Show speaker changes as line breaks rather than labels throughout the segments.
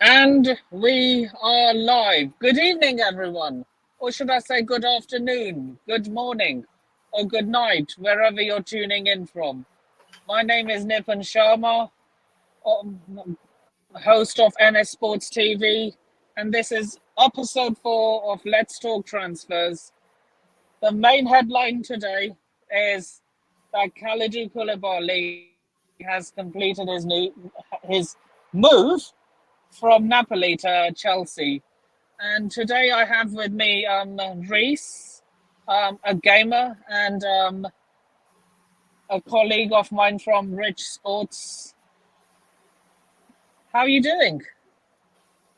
And we are live. Good evening, everyone. Or should I say good afternoon, good morning, or good night, wherever you're tuning in from. My name is Nipun Sharma, host of NS Sports TV, and this is episode 4 of Let's Talk Transfers. The main headline today is that Kalidou Koulibaly has completed his move from Napoli to Chelsea. And today I have with me Reese, a gamer and a colleague of mine from Rich Sports. How are you doing?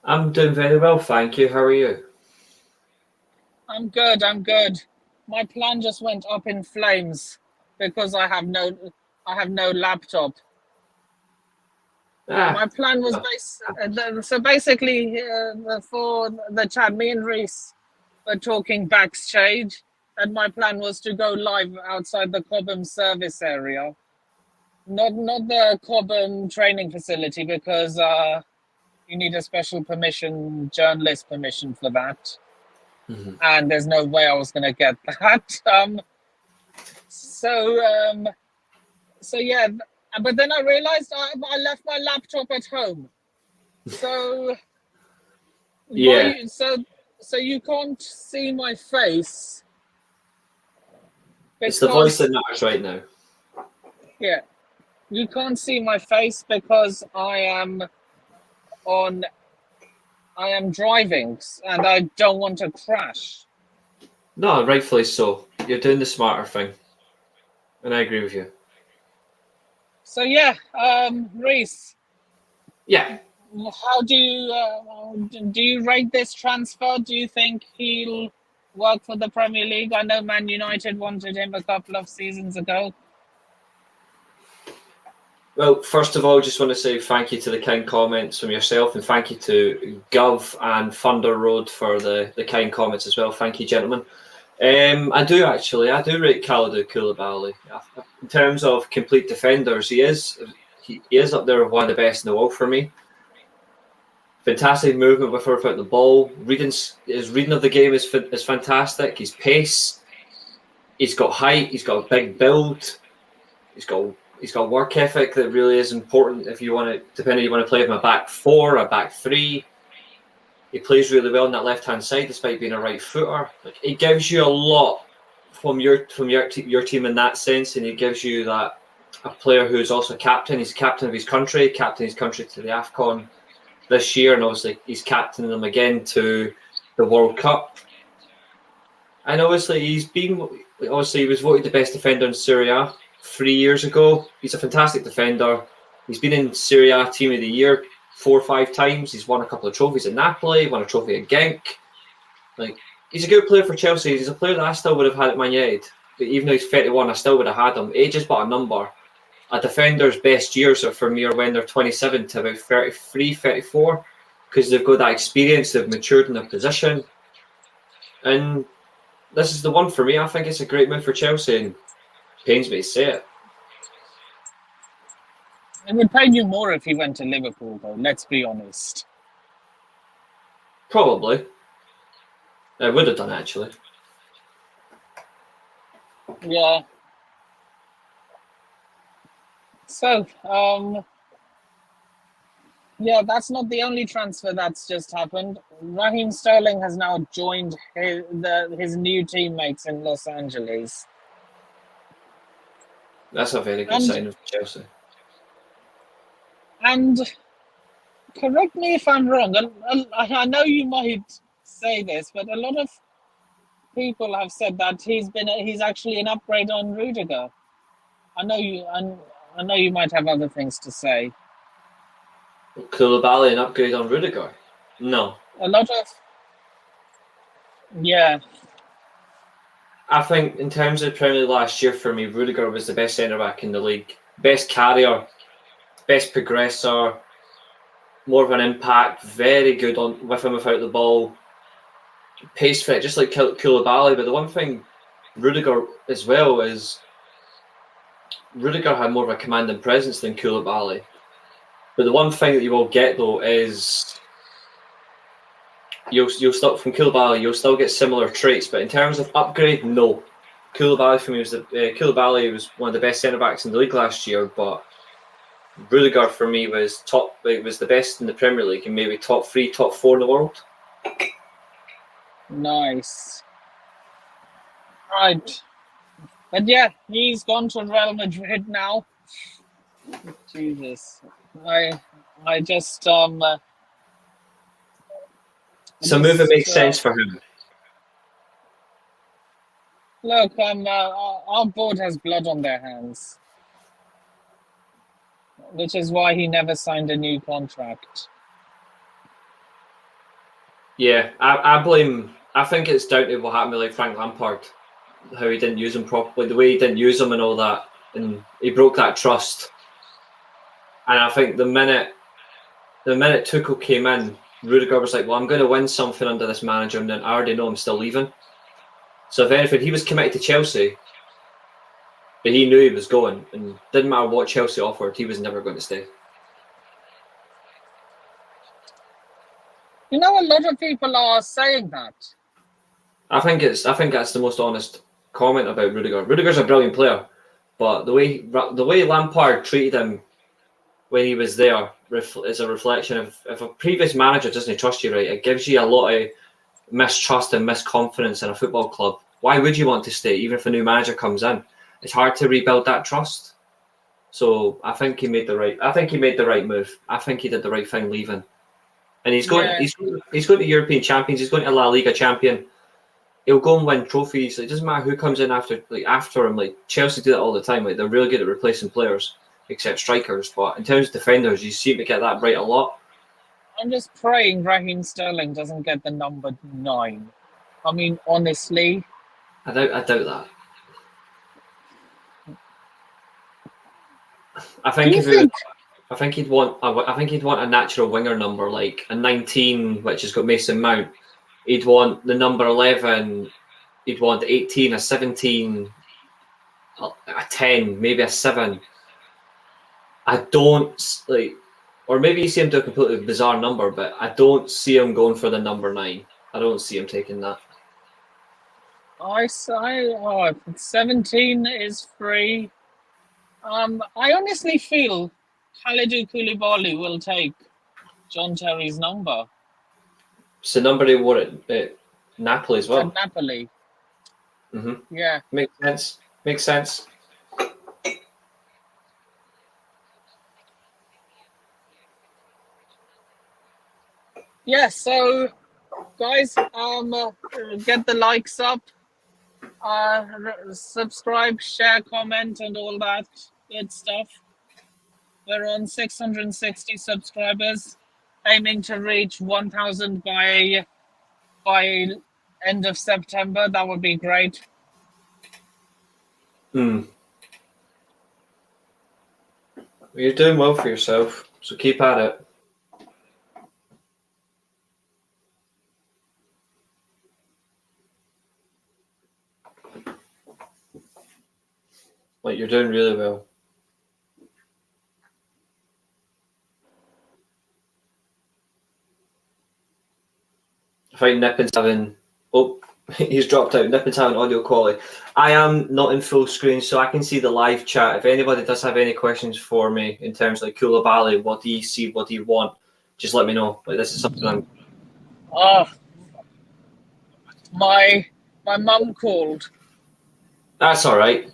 I'm doing very well, thank you. How are you?
I'm good. My plan just went up in flames because I have no laptop. My plan was basically for the chat. Me and Reese were talking backstage, and my plan was to go live outside the Cobham service area, not the Cobham training facility, because you need a special permission, journalist permission for that, and there's no way I was going to get that. So yeah, but then I realized I left my laptop at home. So
Yeah,
so you can't see my face
it's the voice
because
that matters right now.
yeah, you can't see my face because on I am driving and I don't want to crash.
No, rightfully so. You're doing the smarter thing, and I agree with you.
So yeah, Reese,
Yeah,
how do you rate this transfer? Do you think he'll work for the Premier League? I know Man United wanted him a couple of seasons ago.
well, first of all, just want to say thank you to the kind comments from yourself, and thank you to Gov and Thunder Road for the kind comments as well. Thank you, gentlemen. I do rate Kalidou Koulibaly. In terms of complete defenders, he is up there with one of the best in the world for me. Fantastic movement with or without the ball. His reading of the game is fantastic. His pace, he's got height, he's got a big build, he's got work ethic that really is important if you want to, depending if you want to play him a back four, a back three. He plays really well on that left hand side despite being a right footer. Like, it gives you a lot from your team in that sense, and he gives you that a player who's also captain. He's captain of his country to the AFCON this year, and obviously he's captaining them again to the World Cup. And obviously he was voted the best defender in Serie A 3 years ago. He's a fantastic defender. He's been in Serie A Team of the Year 4 or 5 times. He's won a couple of trophies at Napoli, won a trophy at Genk. Like, he's a good player for Chelsea. He's a player that I still would have had at Man United. But even though he's 31, I still would have had him. Age is but a number. A defender's best years for me are when they're 27 to about 33, 34, because they've got that experience, they've matured in their position. And this is the one for me. I think it's a great move for Chelsea, and pains me to say it.
It would pay you more if he went to Liverpool, though, let's be honest.
Probably. I would have done, actually.
Yeah. So, yeah, that's not the only transfer that's just happened. Raheem Sterling has now joined his new teammates in Los Angeles.
That's a very good sign of Chelsea.
And correct me if I'm wrong. I know you might say this, but a lot of people have said that he's actually an upgrade on Rudiger. I know you might have other things to say.
Koulibaly an upgrade on Rudiger? No.
Yeah.
I think in terms of Premier League last year, for me, Rudiger was the best centre-back in the league. Best carrier, best progressor, more of an impact, very good on with and without the ball. Pace fit, just like Koulibaly. But the one thing Rudiger as well is Rudiger had more of a commanding presence than Koulibaly. But the one thing that you will get, though, is you'll still from Koulibaly, you'll still get similar traits, but in terms of upgrade, no. Koulibaly for me was Koulibaly was one of the best centre backs in the league last year, but Rudiger for me was the best in the Premier League and maybe top 3, top 4 in the world.
Nice. Right. But yeah, he's gone to Real Madrid now. Jesus. I just
So move it makes sense for him.
Look, our board has blood on their hands, which is why he never signed a new contract.
Yeah, I blame. I think it's down to what happened with like Frank Lampard, how he didn't use him properly, the way he didn't use him and all that, and he broke that trust. And I think the minute Tuchel came in, Rudiger was like, "Well, I'm going to win something under this manager, and then I already know I'm still leaving." So if anything, he was committed to Chelsea, but he knew he was going, and didn't matter what Chelsea offered, he was never going to stay.
You know, a lot of people are saying that.
I think that's the most honest comment about Rudiger. Rudiger's a brilliant player, but the way Lampard treated him when he was there is a reflection of if a previous manager doesn't trust you right, it gives you a lot of mistrust and misconfidence in a football club. Why would you want to stay, even if a new manager comes in? It's hard to rebuild that trust. So I think he made the right. I think he made the right move. I think he did the right thing leaving. And he's going.
Yeah.
He's going to European champions. He's going to La Liga champion. He'll go and win trophies. It doesn't matter who comes in after him. Like Chelsea do that all the time. Like they're really good at replacing players, except strikers. But in terms of defenders, you seem to get that right a lot.
I'm just praying Raheem Sterling doesn't get the number 9. I mean, honestly,
I doubt that. I think he'd want a natural winger number like a 19, which has got Mason Mount. He'd want the number 11. He'd want 18, a 17, a 10, maybe a 7. I don't like, or maybe you see him do a completely bizarre number, but I don't see him going for the number 9. I don't see him taking that.
I say, 17 is free. I honestly feel Kalidou Koulibaly will take John Terry's number.
It's the number they wore at Napoli as well.
At Napoli.
Mm-hmm.
Yeah.
Makes sense.
Yeah, so guys, get the likes up, subscribe, share, comment, and all that good stuff. We're on 660 subscribers, aiming to reach 1,000 by end of September. That would be great.
You're doing well for yourself, so keep at it. Like, you're doing really well. I think Nippin's having... Oh, he's dropped out. Nippin's having audio quality. I am not in full screen, so I can see the live chat. If anybody does have any questions for me in terms of like Koulibaly, what do you see, what do you want, just let me know. Like, this is something I'm...
My mum called.
That's all right.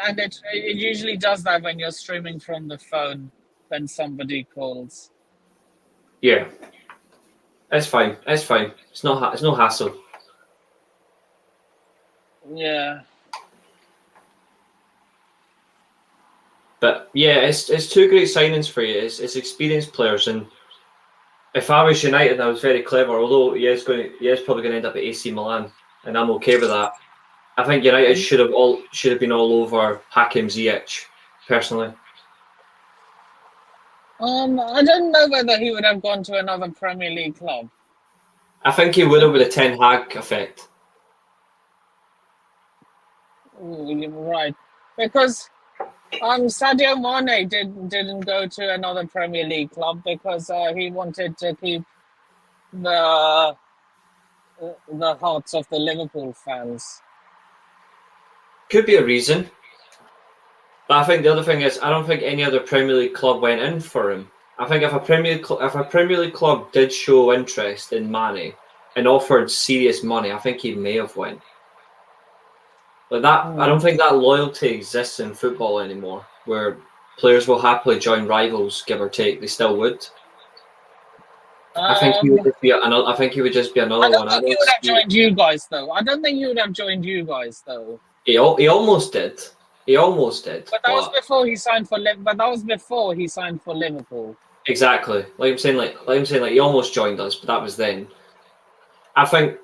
And it usually does that when you're streaming from the phone when somebody calls.
Yeah. It's fine. It's no hassle.
Yeah.
But yeah, it's 2 great signings for you. It's experienced players, and if I was United, I was very clever. Although he is probably going to end up at AC Milan, and I'm okay with that. I think United should have been all over Hakim Ziyech, personally.
I don't know whether he would have gone to another Premier League club.
I think he would have with a Ten Hag effect.
You're right, because Sadio Mane didn't go to another Premier League club because he wanted to keep the the hearts of the Liverpool fans.
Could be a reason. But I think the other thing is, I don't think any other Premier League club went in for him. I think if a Premier League club did show interest in Mane and offered serious money, I think he may have went. Like that, I don't think that loyalty exists in football anymore, where players will happily join rivals, give or take. They still would. I think he would just be another. I think he would just be another
I don't
one. I
think he
don't
would have
see.
joined you guys though. I don't think he would have joined you guys though.
He almost did. He almost did.
But that was before he signed for But that was before he signed for Liverpool.
Exactly. Like I'm saying, he almost joined us, but that was then. I think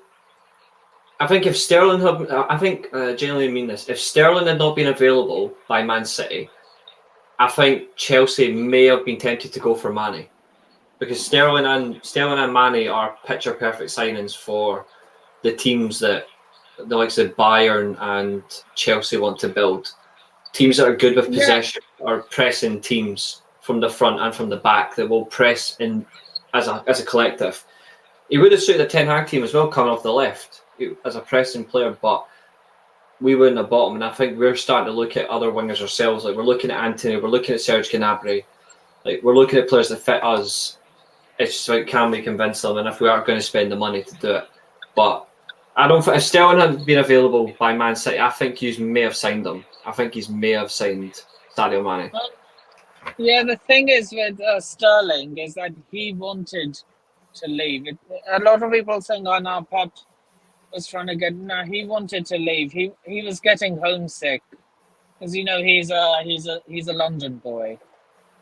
if Sterling had, I genuinely mean this. If Sterling had not been available by Man City, I think Chelsea may have been tempted to go for Mane, because Sterling and Mane are picture perfect signings for the teams that the likes of Bayern and Chelsea want to build. Teams that are good with possession or pressing teams from the front and from the back that will press in as a collective. He would have suited the Ten Hag team as well, coming off the left as a pressing player, but we were in the bottom, and I think we're starting to look at other wingers ourselves. Like, we're looking at Anthony, we're looking at Serge Gnabry, like, we're looking at players that fit us. It's just like, can we convince them, and if we are going to spend the money to do it. But I don't think if Sterling had been available by Man City, I think you may have signed him. I think he may have signed Sadio Mane.
Yeah, the thing is with Sterling is that he wanted to leave. A lot of people saying, "Oh, no, Pep was trying to get." No, he wanted to leave. He was getting homesick because he's a London boy.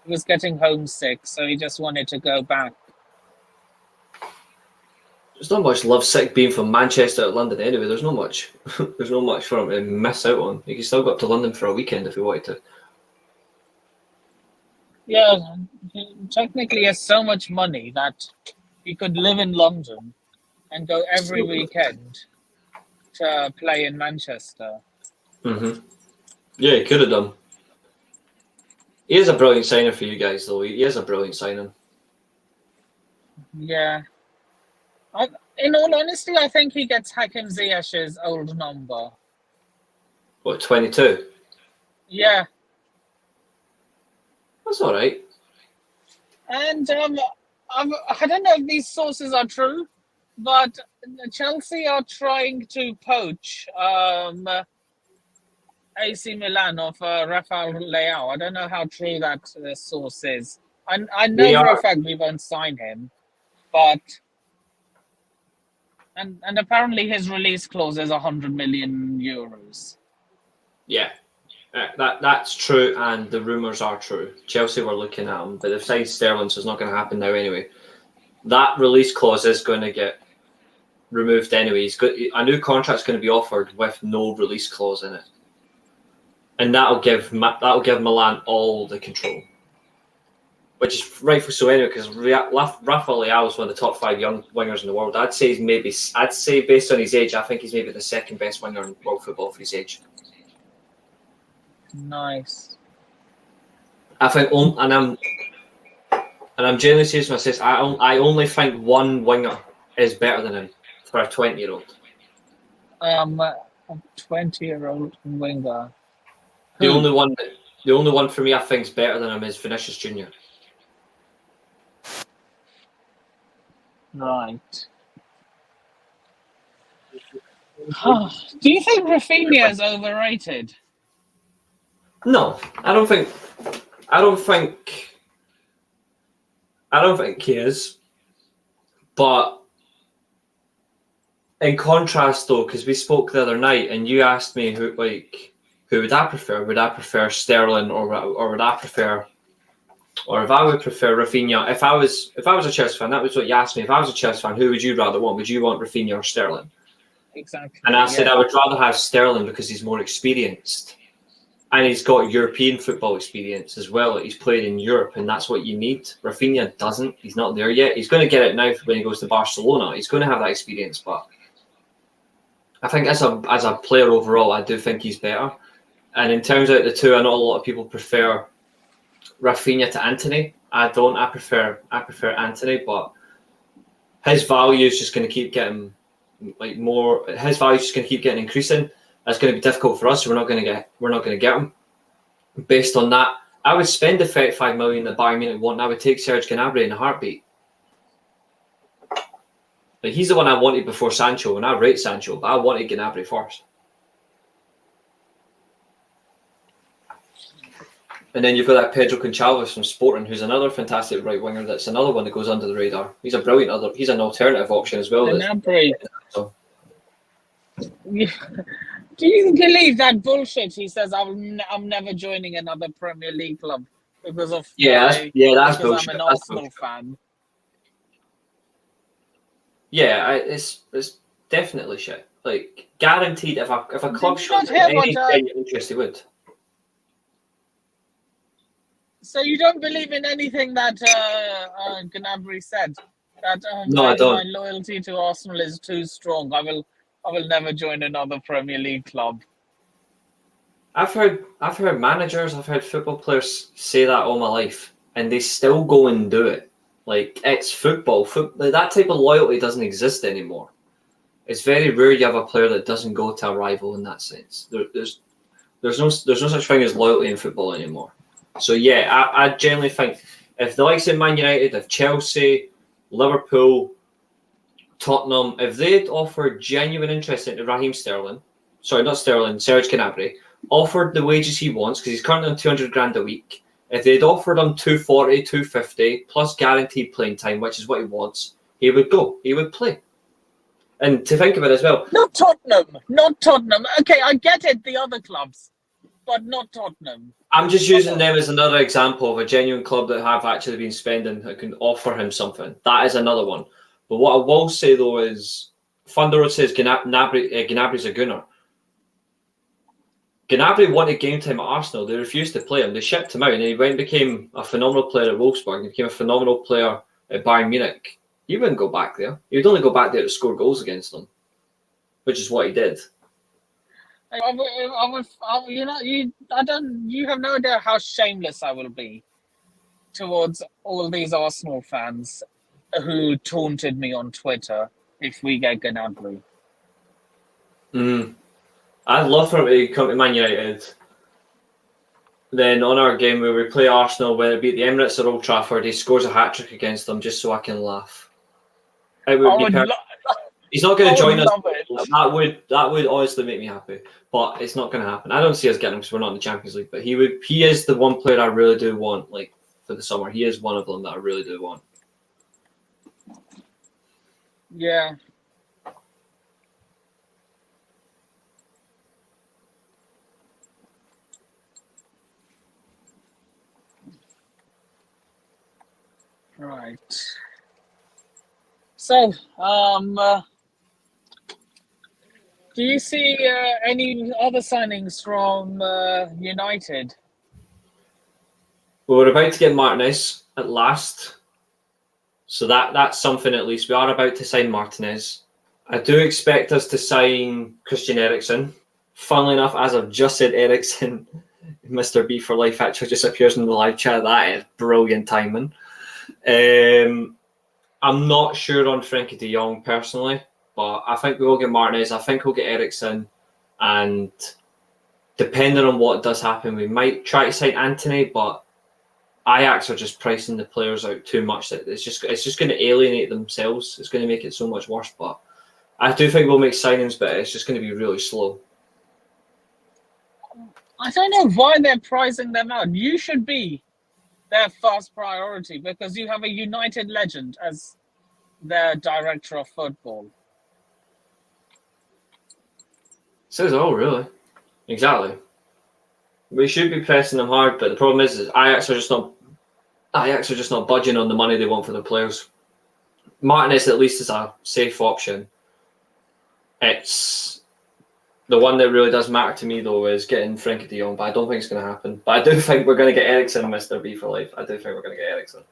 He was getting homesick, so he just wanted to go back.
There's not much love sick being from Manchester to London anyway. There's not much. There's not much for him to miss out on. He can still go up to London for a weekend if he wanted to.
Yeah, he technically has so much money that he could live in London and go every weekend to play in Manchester.
Mm-hmm. Yeah, he could have done. He is a brilliant signing for you guys, though. He is a brilliant signing.
Yeah. In all honesty, I think he gets Hakim Ziyech's old number.
What, 22?
Yeah.
That's all right.
And I don't know if these sources are true, but Chelsea are trying to poach AC Milan of Rafael Leao. I don't know how true that source is. I know for a fact we won't sign him, but and apparently his release clause is 100 million euros.
Yeah, that's true, and the rumours are true. Chelsea were looking at him, but they've signed Sterling, so it's not going to happen now anyway. That release clause is going to get removed anyway. A new contract's going to be offered with no release clause in it, and that'll give Milan all the control, which is rightfully so anyway. Because Rafael Leao is one of the top 5 young wingers in the world. I'd say based on his age, I think he's maybe the second best winger in world football for his age.
Nice.
I think, and I'm genuinely serious when I say this, I only think one winger is better than him for a 20-year-old.
A 20-year-old winger.
The only one for me I think is better than him is Vinicius Junior.
Right. Do you think Rafinha is overrated?
No, I don't think he is. But in contrast, though, because we spoke the other night, and you asked me who would I prefer? Would I prefer Sterling, or would I prefer, or if I would prefer Rafinha? If I was a Chelsea fan, that was what you asked me. If I was a Chelsea fan, who would you rather want? Would you want Rafinha or Sterling?
Exactly.
And I said I would rather have Sterling because he's more experienced. And he's got European football experience as well. He's played in Europe, and that's what you need. Rafinha doesn't. He's not there yet. He's going to get it now when he goes to Barcelona. He's going to have that experience, but I think as a player overall, I do think he's better. And in terms of the two, I know a lot of people prefer Rafinha to Anthony. I don't. I prefer Anthony, but his value is just going to keep getting more. His value is just going to keep getting increasing. That's going to be difficult for us. So we're not going to get him. Based on that, I would spend the 35 million that Bayern Munich want. And I would take Serge Gnabry in a heartbeat. Like, he's the one I wanted before Sancho, and I rate Sancho, but I wanted Gnabry first. And then you've got that Pedro Gonçalves from Sporting, who's another fantastic right winger. That's another one that goes under the radar. He's a brilliant he's an alternative option as well.
Gnabry. So. Do you believe that bullshit? He says, "I'm never joining another Premier League club because of
that's bullshit.
I'm an Arsenal fan."
Yeah, it's definitely shit. Like, guaranteed, if a club shows any interest, he would.
So you don't believe in anything that Gnabry said? That
no, I don't.
My loyalty to Arsenal is too strong. I will never join another Premier League club. I've heard
managers, I've heard football players say that all my life, and they still go and do it. Like, it's football. That type of loyalty doesn't exist anymore. It's very rare you have a player that doesn't go to a rival in that sense. There's no such thing as loyalty in football anymore. So yeah, I generally think if the likes of Man United, if Chelsea, Liverpool, Tottenham, if they'd offered genuine interest into Serge Gnabry, offered the wages he wants, because he's currently on 200 grand a week. If they'd offered him 240, 250 plus guaranteed playing time, which is what he wants, he would go. He would play. And to think of it as well,
not Tottenham. Okay, I get it, the other clubs, but not Tottenham.
I'm just using them as another example of a genuine club that have actually been spending, that can offer him something. That is another one. But what I will say, though, is Thunder Road says Gnabry's a gunner. Gnabry wanted game time at Arsenal. They refused to play him. They shipped him out, and he went and became a phenomenal player at Wolfsburg. He became a phenomenal player at Bayern Munich. He wouldn't go back there. He would only go back there to score goals against them, which is what he did.
You have no idea how shameless I will be towards all these Arsenal fans who taunted me on Twitter if we get Gnabry.
I'd love for him to come to Man United. Then on our game where we play Arsenal, whether it be at the Emirates or Old Trafford, he scores a hat-trick against them just so I can laugh. It would be perfect. He's not going to join us. That would honestly make me happy, but it's not going to happen. I don't see us getting him because we're not in the Champions League. But he is the one player I really do want. Like, for the summer, he is one of them that I really do want.
Yeah. Right. So, do you see any other signings from United?
Well, we're about to get Martinez at last. So that's something at least. We are about to sign Martinez. I do expect us to sign Christian Eriksen. Funnily enough, as I've just said Eriksen, Mr. B for Life actually just appears in the live chat. That is brilliant timing. I'm not sure on Frenkie de Jong personally, but I think we will get Martinez. I think we'll get Eriksen, and depending on what does happen, we might try to sign Antony, but Ajax are just pricing the players out too much that it's just going to alienate themselves. It's going to make it so much worse. But I do think we'll make signings, but it's just going to be really slow.
I don't know why they're pricing them out. You should be their first priority because you have a United legend as their director of football.
Says all, really. Exactly. We should be pressing them hard, but the problem is Ajax are just not budging on the money they want for the players. Martinez at least is a safe option. It's the one that really does matter to me though is getting Frenkie de Jong, but I don't think it's going to happen. But I do think we're going to get Eriksen, Mr. B for Life. I do think we're going to get Eriksen.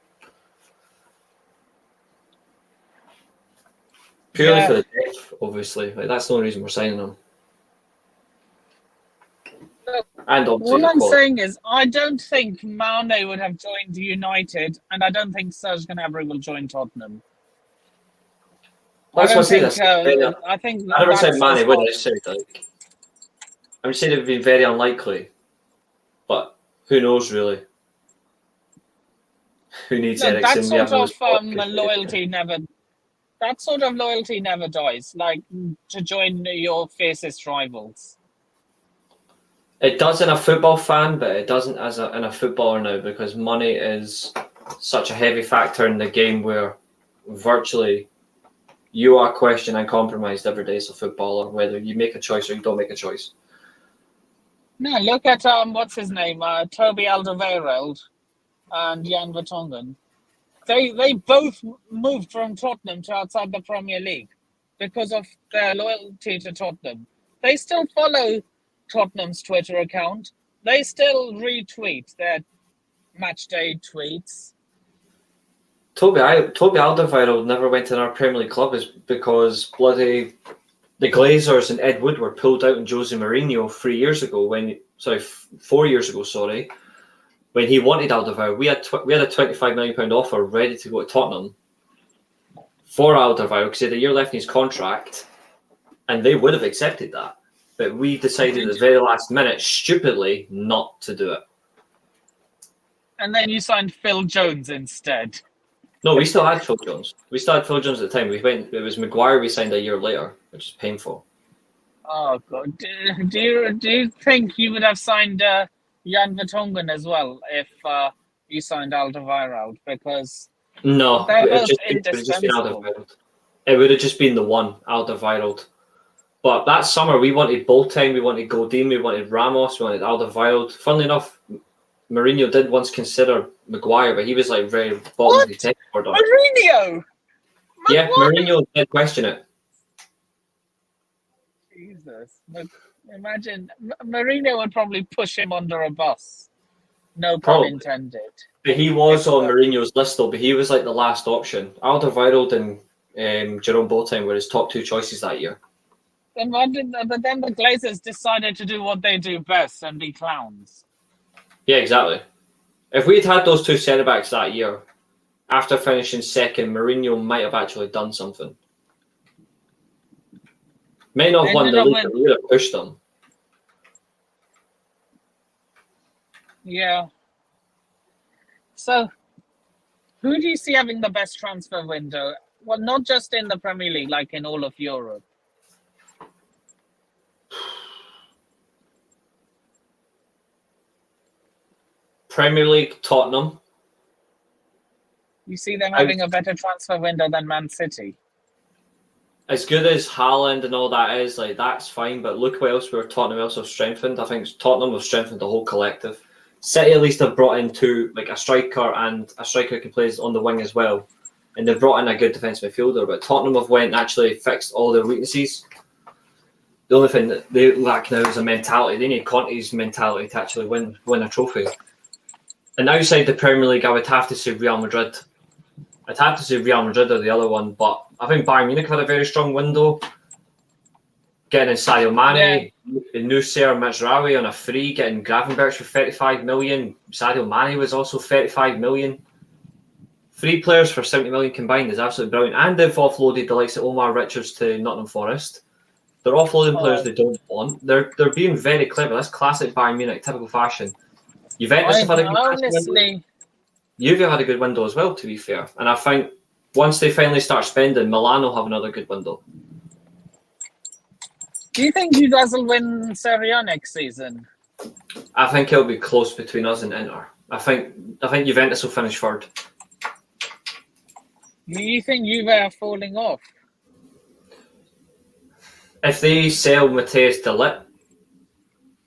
Purely for the depth, obviously. Like, that's the only reason we're signing him. And
all I'm saying is, I don't think Mane would have joined United, and I don't think Serge Gnabry will join Tottenham. I
That's what
don't
I say.
think. I think
I never said
that's as
Mane would.
hard.
I said I would say it would be very unlikely, but who knows really? Who needs
Look, that
Eriksen? We
sort
have no
of
spot.
loyalty never. That sort of loyalty never dies. Like to join your fiercest rivals.
It does in a football fan, but it doesn't in a footballer now because money is such a heavy factor in the game where virtually you are questioned and compromised every day as a footballer, whether you make a choice or you don't make a choice.
No, look at what's his name, Toby Alderweireld and Jan Vertonghen. They both moved from Tottenham to outside the Premier League because of their loyalty to Tottenham. They still follow Tottenham's Twitter account. They still retweet their match day tweets.
Toby Alderweireld never went in our Premier League club is because bloody the Glazers and Ed Wood were pulled out in Jose Mourinho 4 years ago when he wanted Alderweireld. We had a £25 million offer ready to go to Tottenham for Alderweireld because he had a year left in his contract, and they would have accepted that. But we decided at the very last minute, stupidly, not to do it.
And then you signed Phil Jones instead.
No, we still had Phil Jones. We still had Phil Jones at the time. It was Maguire we signed a year later, which is painful.
Oh God! Do you think you would have signed Jan Vertonghen as well if you signed Alderweireld? Because
no,
they're
it would
both
just been
indispensable.
Alderweireld. It would have just been the one Alderweireld. But that summer we wanted Boateng, we wanted Godin, we wanted Ramos, we wanted Alderweireld. Funnily enough, Mourinho did once consider Maguire, but he was like very bottom of the tech order.
Mourinho.
Yeah, Mourinho did question it.
Jesus, imagine Mourinho would probably push him under a bus. No pun intended.
But he was on Mourinho's list though, but he was like the last option. Alderweireld and Jerome Boateng were his top two choices that year.
But then the Glazers decided to do what they do best and be clowns.
Yeah, exactly. If we'd had those two centre-backs that year, after finishing second, Mourinho might have actually done something. May not have won the league, but we would have pushed them.
Yeah. So, who do you see having the best transfer window? Well, not just in the Premier League, like in all of Europe.
Premier League, Tottenham.
You see them having a better transfer window than Man City.
As good as Haaland and all that is, like that's fine. But look what else where Tottenham also strengthened. I think Tottenham have strengthened the whole collective. City at least have brought in a striker and a striker who can play on the wing as well. And they've brought in a good defensive midfielder. But Tottenham have went and actually fixed all their weaknesses. The only thing that they lack now is a mentality. They need Conte's mentality to actually win a trophy. And outside the Premier League, I would have to say Real Madrid. I'd have to say Real Madrid or the other one, but I think Bayern Munich had a very strong window. Getting in Sadio Mane, Nusser Mazraoui on a free, getting Gravenberch for 35 million. Sadio Mane was also 35 million. 3 players for 70 million combined is absolutely brilliant. And they've offloaded the likes of Omar Richards to Nottingham Forest. They're offloading players they don't want. They're being very clever. That's classic Bayern Munich, typical fashion. Juventus have had a good window. Juve have had a good window as well, to be fair. And I think once they finally start spending, Milan will have another good window.
Do you think you guys will win Serie A next season?
I think it'll be close between us and Inter. I think Juventus will finish third.
Do you think Juve are falling off?
If they sell Matthias de Ligt,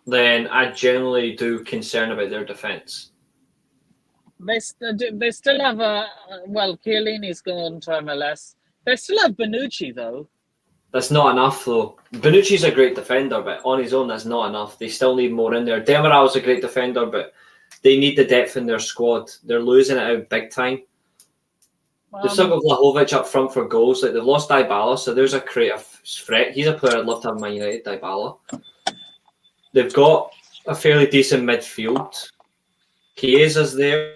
then I generally do concern about their defence.
They still have Chiellini's going to MLS. They still have Bonucci though.
That's not enough though. Bonucci's a great defender, but on his own that's not enough. They still need more in there. Demiral's a great defender, but they need the depth in their squad. They're losing it out big time. They've still got Vlahovic up front for goals. Like they've lost Dybala, so there's a creative threat. He's a player I'd love to have in Man United, Dybala. They've got a fairly decent midfield. Chiesa's there.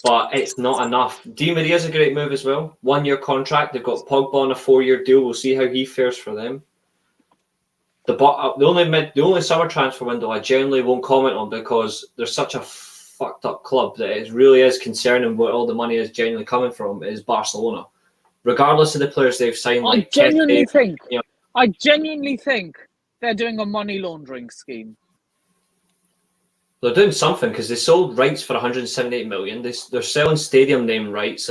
but it's not enough. Di Maria's a great move as well. 1 year contract. They've got Pogba on a 4-year deal. We'll see how he fares for them. The only summer transfer window I generally won't comment on because there's such a fucked up club that it really is concerning where all the money is genuinely coming from is Barcelona. Regardless of the players they've signed,
I genuinely think they're doing a money laundering scheme.
They're doing something because they sold rights for 178 million. They're selling stadium name rights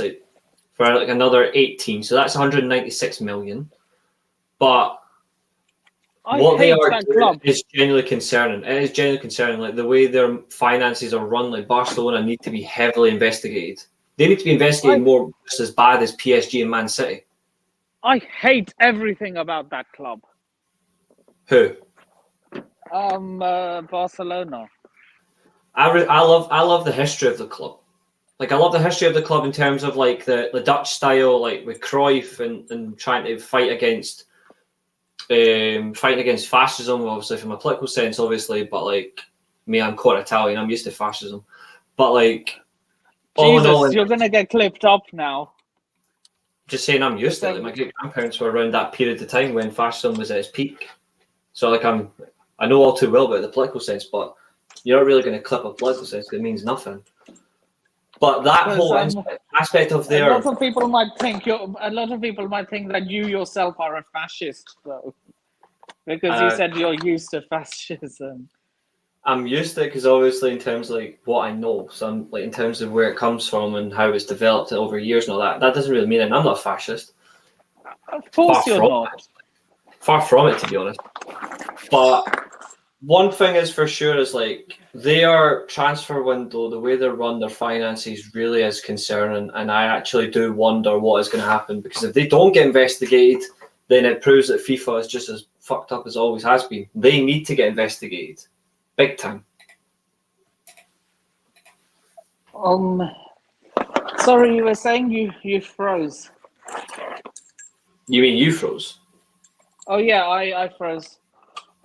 for another 18, so that's 196 million. But what they are doing is genuinely concerning. It is genuinely concerning. Like the way their finances are run, like Barcelona need to be heavily investigated. They need to be investigated more just as bad as PSG and Man City.
I hate everything about that club.
Who?
Barcelona.
I love the history of the club. Like I love the history of the club in terms of like the Dutch style, like with Cruyff and trying to fight against fascism, obviously from a political sense, obviously. But like me, I'm quite Italian. I'm used to fascism. But like,
Jesus, you're gonna get clipped up now.
Just saying, I'm used to it. Like, my great grandparents were around that period of time when fascism was at its peak. So like I know all too well about the political sense, but you're not really going to clip a political sense because it means nothing. But that whole aspect of their...
A lot of people might think that you yourself are a fascist, though. Because you said you're used to fascism.
I'm used to it because obviously in terms of like what I know, so I'm, like in terms of where it comes from and how it's developed over years and all that doesn't really mean it. I'm not a fascist.
Of course you're not.
Far from it, to be honest. But one thing is for sure is like their transfer window, the way they run their finances really is concerning, and I actually do wonder what is going to happen because if they don't get investigated, then it proves that FIFA is just as fucked up as it always has been. They need to get investigated. Big time.
Sorry, you were saying you froze.
You mean you froze?
Oh yeah, I froze.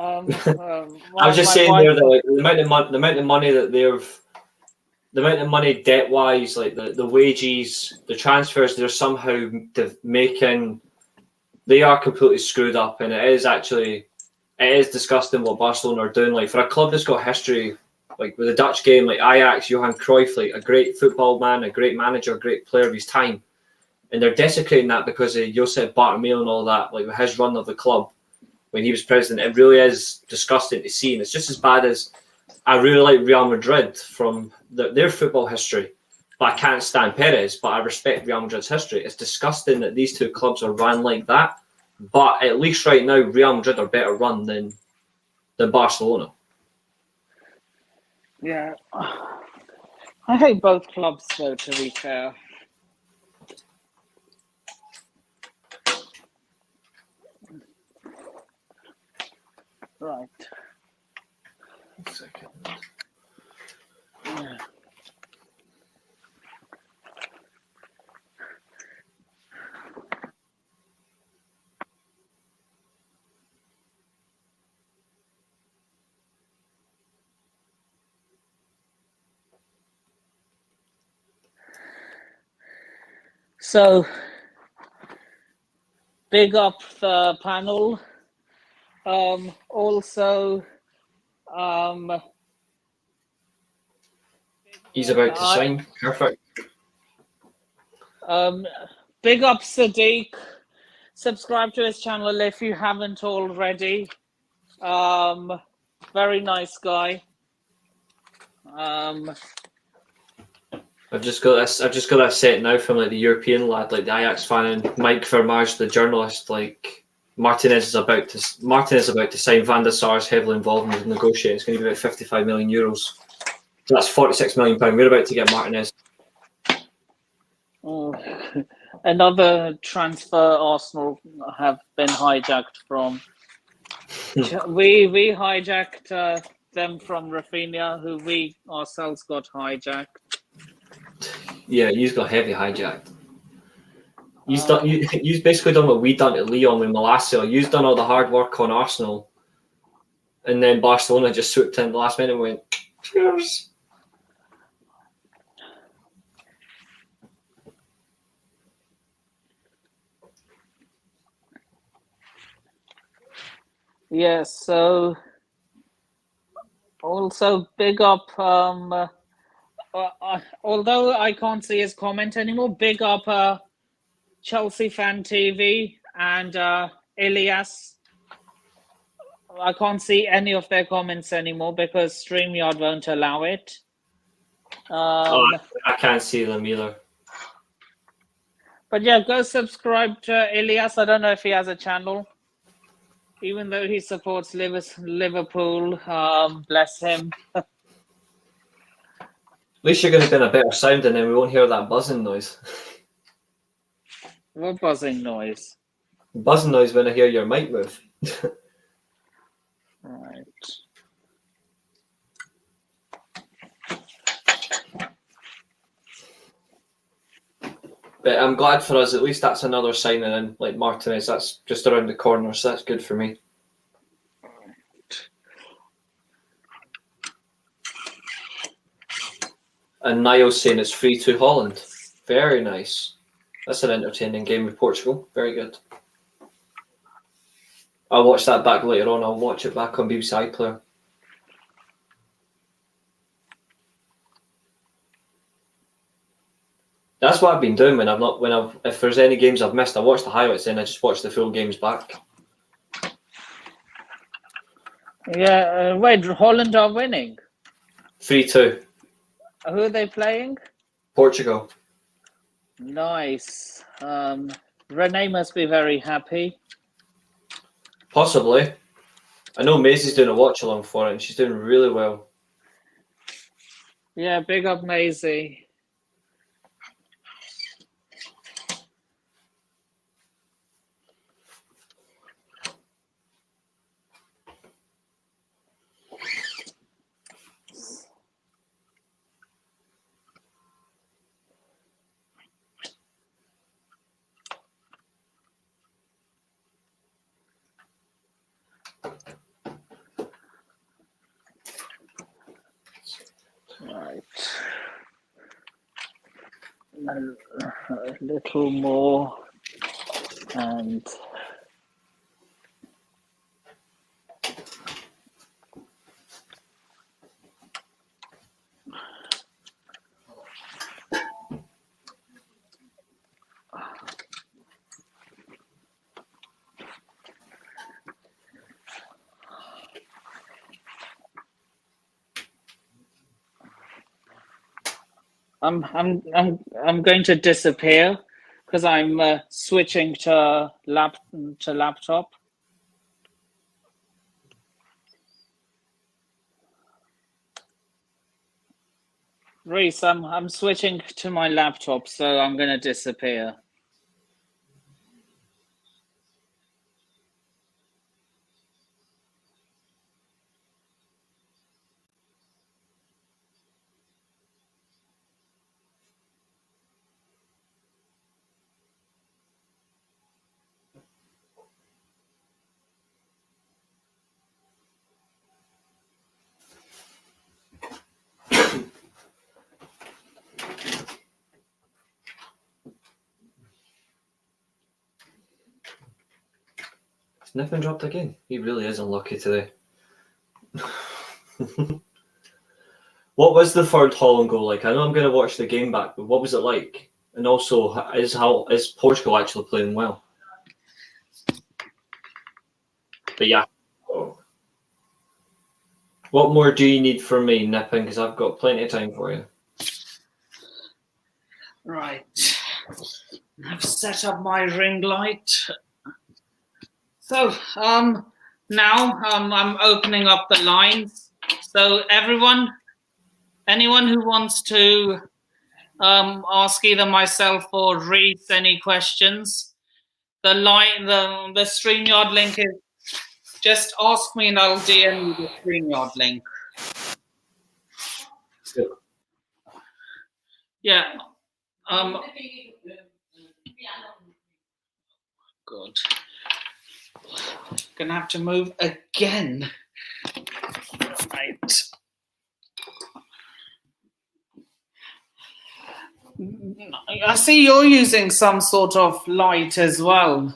I was just saying there that like, the amount of money that the amount of money debt wise, like the wages, the transfers, they're somehow making. They are completely screwed up, and it is disgusting what Barcelona are doing. Like for a club that's got history, like with the Dutch game, like Ajax, Johan Cruyff, like a great football man, a great manager, a great player of his time, and they're desecrating that because of Josep Bartomeu and all that, like with his run of the club when he was president. It really is disgusting to see, and it's just as bad as I really like Real Madrid from their football history, but I can't stand Perez, but I respect Real Madrid's history. It's disgusting that these two clubs are run like that. But at least right now, Real Madrid are better run than Barcelona.
Yeah. I hate both clubs, though, to be fair. Right.
1 second.
Yeah. So, big up the panel. Also,
he's about to sign. Perfect.
Big up Sadiq. Subscribe to his channel if you haven't already. Very nice guy.
I've just got that set now from like the European lad, like the Ajax fan, and Mike Vermage, the journalist. Like Martinez is about to sign. Van der Sar's heavily involved in the negotiating. It's going to be about 55 million euros. So that's 46 million pound. We're about to get Martinez.
Oh, another transfer Arsenal have been hijacked from. We hijacked them from Rafinha, who we ourselves got hijacked.
Yeah, you've got heavy hijacked. You've basically done what we done to Leon with Malacia. You've done all the hard work on Arsenal, and then Barcelona just swooped in the last minute and went, cheers.
Yes, so also big up. Although I can't see his comment anymore, big up Chelsea Fan TV and Ilias. I can't see any of their comments anymore because StreamYard won't allow it.
I can't see them either.
But yeah, go subscribe to Ilias. I don't know if he has a channel. Even though he supports Liverpool, bless him.
At least you're going to be in a better sound and then we won't hear that buzzing noise.
What buzzing noise?
Buzzing noise when I hear your mic move.
Right.
But I'm glad for us, at least that's another signing in, like Martinez. That's just around the corner, so that's good for me. And Niall's saying it's 3-2 Holland. Very nice. That's an entertaining game with Portugal. Very good. I'll watch that back later on. I'll watch it back on BBC iPlayer. That's what I've been doing if there's any games I've missed, I watch the highlights and I just watch the full games back.
Yeah, wait, Holland are winning.
3-2.
Who are they playing?
Portugal.
Nice. Renee must be very happy.
Possibly. I know Maisie's doing a watch along for it and she's doing really well.
Yeah, big up Maisie. Right. A little more and I'm going to disappear because I'm switching to laptop. Reese, I'm switching to my laptop, so I'm going to disappear.
Nippon dropped again. He really is unlucky today. What was the third Holland goal like? I know I'm going to watch the game back, but what was it like? And also, is Portugal actually playing well? But yeah. What more do you need from me, Nippon? Because I've got plenty of time for you.
Right. I've set up my ring light. So, now I'm opening up the lines. So anyone who wants to ask either myself or Reese any questions, the StreamYard link is just ask me and I'll DM you the StreamYard link.
Good.
Yeah. Good. Gonna have to move again. Right. I see you're using some sort of light as well.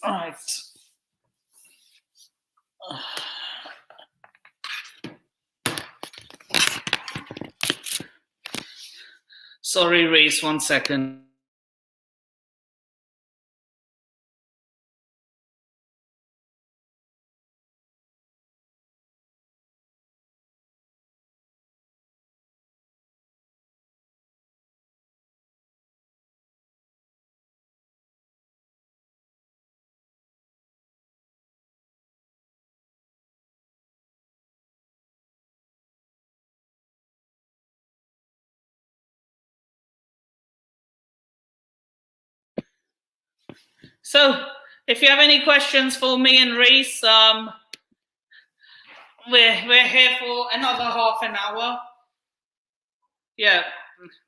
Right. Sorry, Reese, 1 second. So, if you have any questions for me and Reese, we're here for another half an hour. Yeah,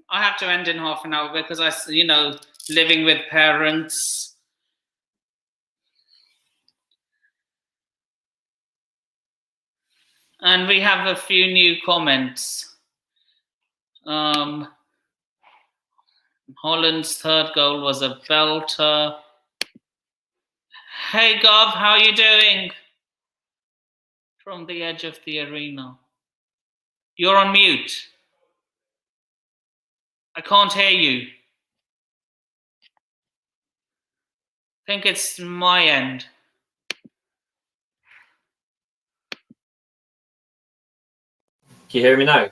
I have to end in half an hour because living with parents. And we have a few new comments. Holland's third goal was a belter. Hey Gov, how are you doing? From the edge of the arena. You're on mute. I can't hear you. I think it's my end.
Can you hear me now?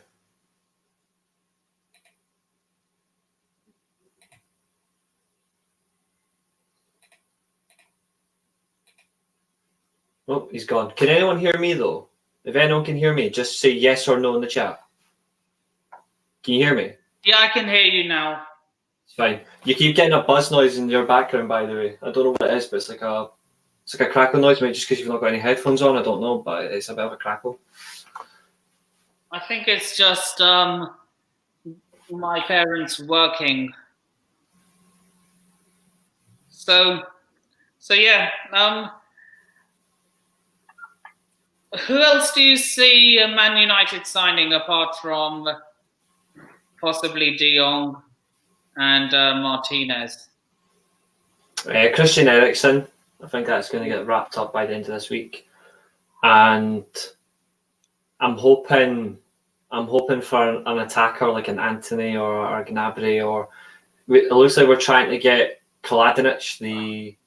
Oh, he's gone. Can anyone hear me though? If anyone can hear me, just say yes or no in the chat. Can you hear me?
Yeah, I can hear you now.
It's fine. You keep getting a buzz noise in your background, by the way. I don't know what it is, but it's like a crackle noise. Maybe just because you've not got any headphones on. I don't know, but it's a bit of a crackle.
I think it's just my parents working. So yeah. Who else do you see Man United signing apart from possibly De Jong and Martinez?
Christian Eriksen. I think that's going to get wrapped up by the end of this week, and I'm hoping for an attacker like an Anthony or Gnabry, or it looks like we're trying to get Kalidou,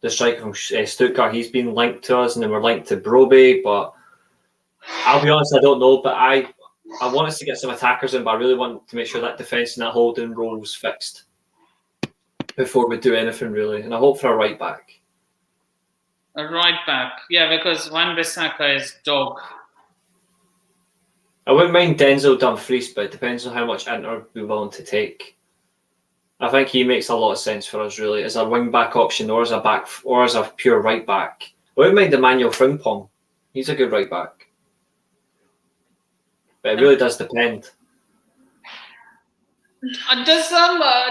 the striker from Stuttgart. He's been linked to us, and then we're linked to Broby, but I'll be honest, I don't know. But I want us to get some attackers in, but I really want to make sure that defence and that holding role is fixed before we do anything really. And I hope for a right back.
A right back, yeah, because Wan-Bissaka is dog.
I wouldn't mind Denzel Dumfries, but it depends on how much Inter we're willing to take. I think he makes a lot of sense for us, really, as a wing back option or as a pure right back. I wouldn't mind Emmanuel Frimpong. He's a good right back, but it really does depend.
Does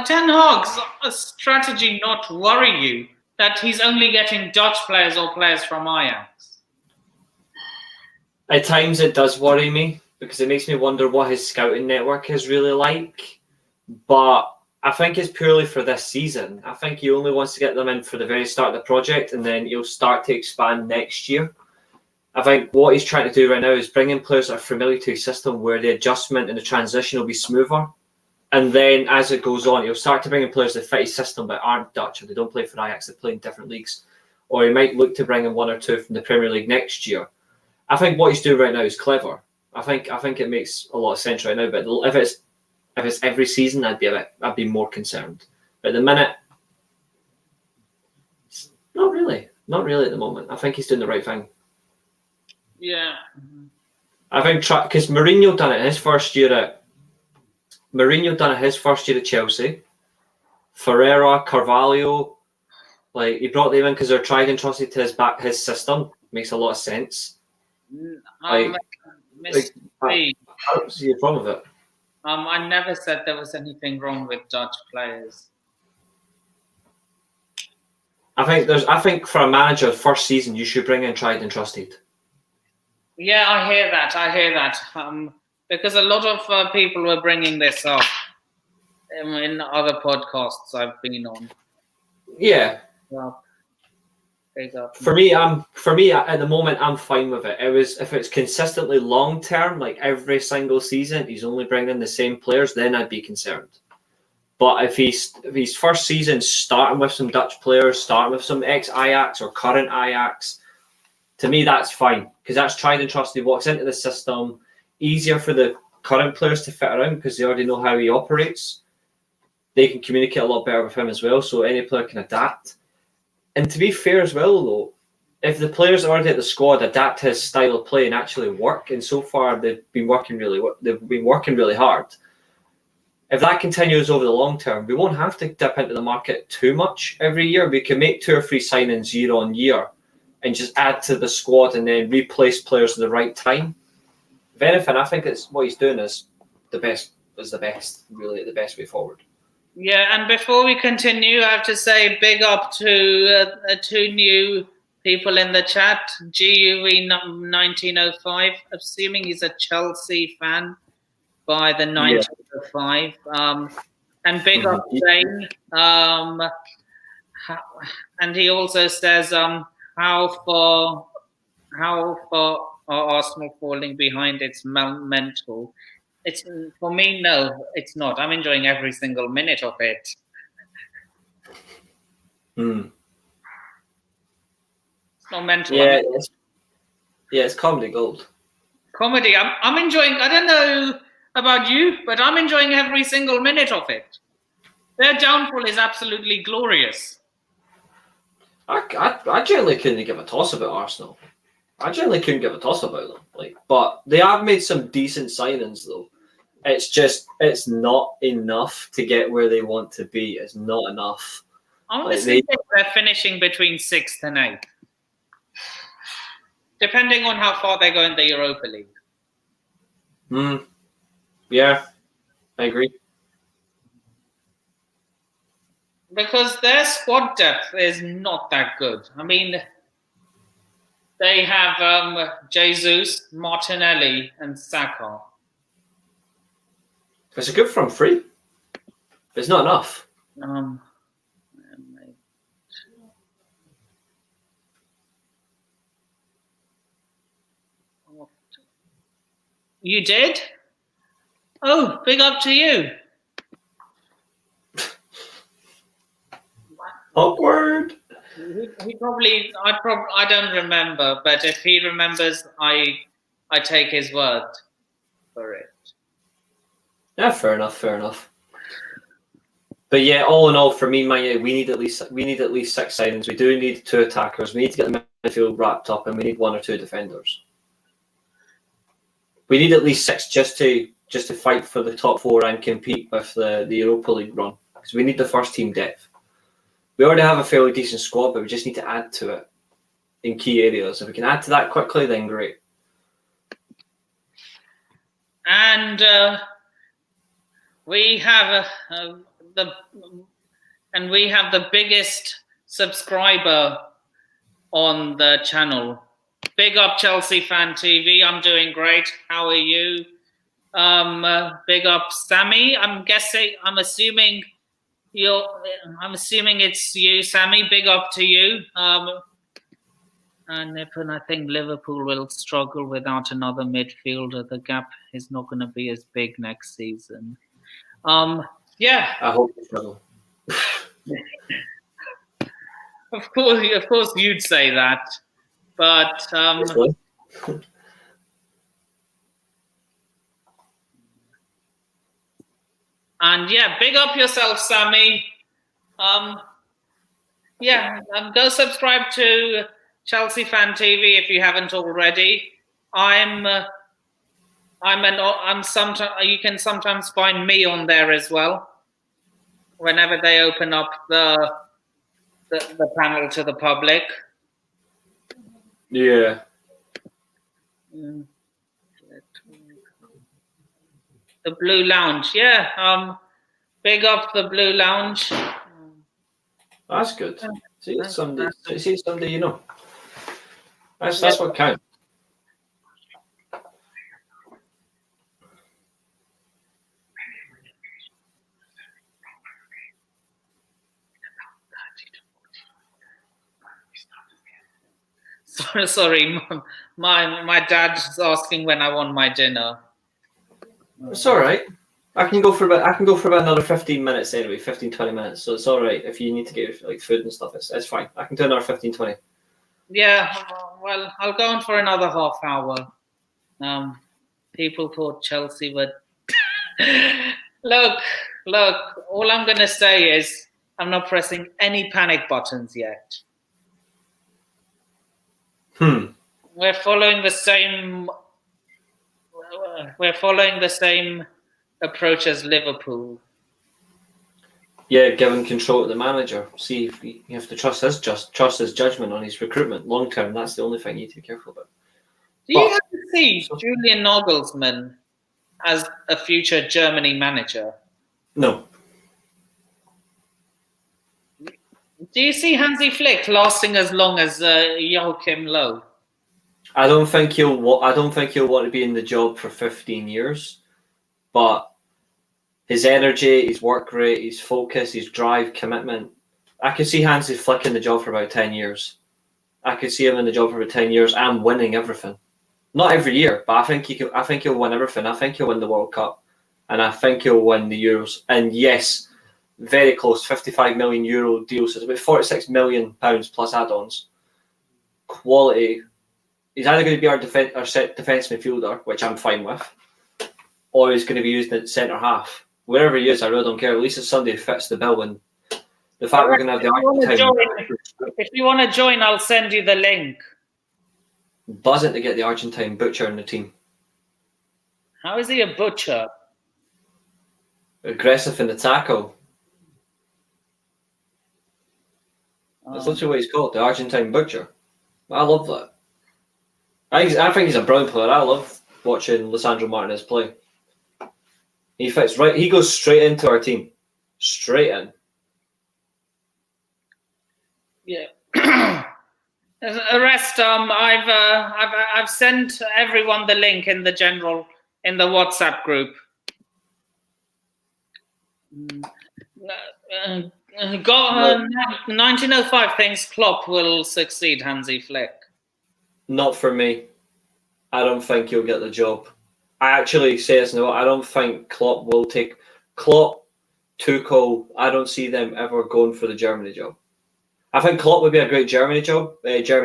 Ten Hag's strategy not worry you that he's only getting Dutch players or players from Ajax?
At times, it does worry me because it makes me wonder what his scouting network is really like. But I think it's purely for this season. I think he only wants to get them in for the very start of the project, and then he'll start to expand next year. I think what he's trying to do right now is bring in players that are familiar to his system, where the adjustment and the transition will be smoother. And then as it goes on, he'll start to bring in players that fit his system but aren't Dutch, or they don't play for Ajax, they play in different leagues. Or he might look to bring in one or two from the Premier League next year. I think what he's doing right now is clever. I think it makes a lot of sense right now. But if it's every season, I'd be more concerned. But at the minute, not really at the moment. I think he's doing the right thing.
Yeah.
I think because Mourinho done it his first year at Chelsea. Ferreira, Carvalho, like he brought them in because they're tried and trusted to his system. Makes a lot of sense. What's your problem with it?
I never said there was anything wrong with Dutch players.
I think for a manager, first season, you should bring in tried and trusted.
Yeah, I hear that. Because a lot of people were bringing this up in other podcasts I've been on.
Yeah.
Big up.
For me, at the moment, I'm fine with it. If it's consistently long term, like every single season, he's only bringing in the same players, then I'd be concerned. But if he's first season starting with some Dutch players, starting with some ex-Ajax or current Ajax, to me that's fine because that's tried and trusted. He walks into the system, easier for the current players to fit around because they already know how he operates. They can communicate a lot better with him as well, so any player can adapt. And to be fair as well, though, if the players already at the squad adapt his style of play and actually work, and so far they've been working really hard. If that continues over the long term, we won't have to dip into the market too much every year. We can make 2 or 3 signings year on year and just add to the squad and then replace players at the right time. If anything, I think it's what he's doing is the best, really the best way forward.
Yeah, and before we continue, I have to say big up to 2 new people in the chat. GUV 1905, assuming he's a Chelsea fan by the 1905. And big up Zane. And he also says, how far are Arsenal falling behind? It's mental. It's for me, no, it's not. I'm enjoying every single minute of it.
Mm.
It's not mental.
Yeah, it's comedy gold.
Comedy. I'm enjoying. I don't know about you, but I'm enjoying every single minute of it. Their downfall is absolutely glorious.
I generally couldn't give a toss about Arsenal. I generally couldn't give a toss about them. But they have made some decent signings though. It's not enough to get where they want to be. It's not enough.
Honestly, they're finishing between 6th and 8th, depending on how far they go in the Europa League.
Yeah, I agree.
Because their squad depth is not that good. I mean, they have Jesus, Martinelli, and Saka.
It's a good front three. It's not enough.
You did? Oh, big up to you.
Awkward.
He probably, I don't remember, but if he remembers, I take his word for it.
Yeah, fair enough. But yeah, all in all, for me, we need at least 6 signings. We do need 2 attackers. We need to get the midfield wrapped up, and we need 1 or 2 defenders. We need at least 6 just to fight for the top 4 and compete with the Europa League run because we need the first team depth. We already have a fairly decent squad, but we just need to add to it in key areas. If we can add to that quickly, then great.
And we have the biggest subscriber on the channel. Big up Chelsea Fan TV. I'm doing great. How are you? Big up Sammy. I'm assuming it's you, Sammy. Big up to you. And I think Liverpool will struggle without another midfielder. The gap is not going to be as big next season. Yeah.
I hope they struggle.
Of course, you'd say that, but and yeah, big up yourself, Sammy. Go subscribe to Chelsea Fan TV if you haven't already. You can sometimes find me on there as well. Whenever they open up the panel to the public.
Yeah.
The Blue Lounge, yeah. Big up the Blue Lounge.
That's good. See somebody you know. That's what counts.
sorry, my dad's asking when I want my dinner.
It's all right. I can go for about another 15 minutes anyway, 15, 20 minutes. So it's all right if you need to get like food and stuff. It's fine. I can do another 15, 20.
Yeah, well, I'll go on for another half hour. People thought Chelsea would. Look, all I'm going to say is I'm not pressing any panic buttons yet. We're following the same approach as Liverpool.
Yeah, given control to the manager. See, if you have to trust his judgment on his recruitment long term. That's the only thing you need to be careful about.
Do you ever see Julian Nagelsmann as a future Germany manager?
No.
Do you see Hansi Flick lasting as long as Joachim Löw?
I don't think he'll want to be in the job for 15 years, but his energy, his work rate, his focus, his drive, commitment. I could see Hansi Flick in the job for about 10 years. I could see him in the job for about 10 years and winning everything. Not every year, but I think he'll win everything. I think he'll win the World Cup, and I think he'll win the Euros. And yes, very close, €55 million deal. So it's about £46 million plus add-ons. Quality. He's either going to be our defence midfielder, which I'm fine with, or he's going to be used at centre half. Wherever he is, I really don't care. At least it's Sunday fits the bill. And the fact we're going to have the Argentine.
If you want to join, I'll send you the link.
Buzzing to get the Argentine butcher in the team.
How is he a butcher?
Aggressive in the tackle. That's literally what he's called, the Argentine butcher. I love that. I think he's a brilliant player. I love watching Lisandro Martinez play. He fits right. He goes straight into our team, straight in.
Yeah. Rest. I've sent everyone the link in the WhatsApp group. Got 1905 thinks Klopp will succeed Hansi Flick.
Not for me. I don't think he'll get the job. I actually say this now. I don't think Klopp will take Klopp, Tuchel. I don't see them ever going for the Germany job. I think Klopp would be a great Germany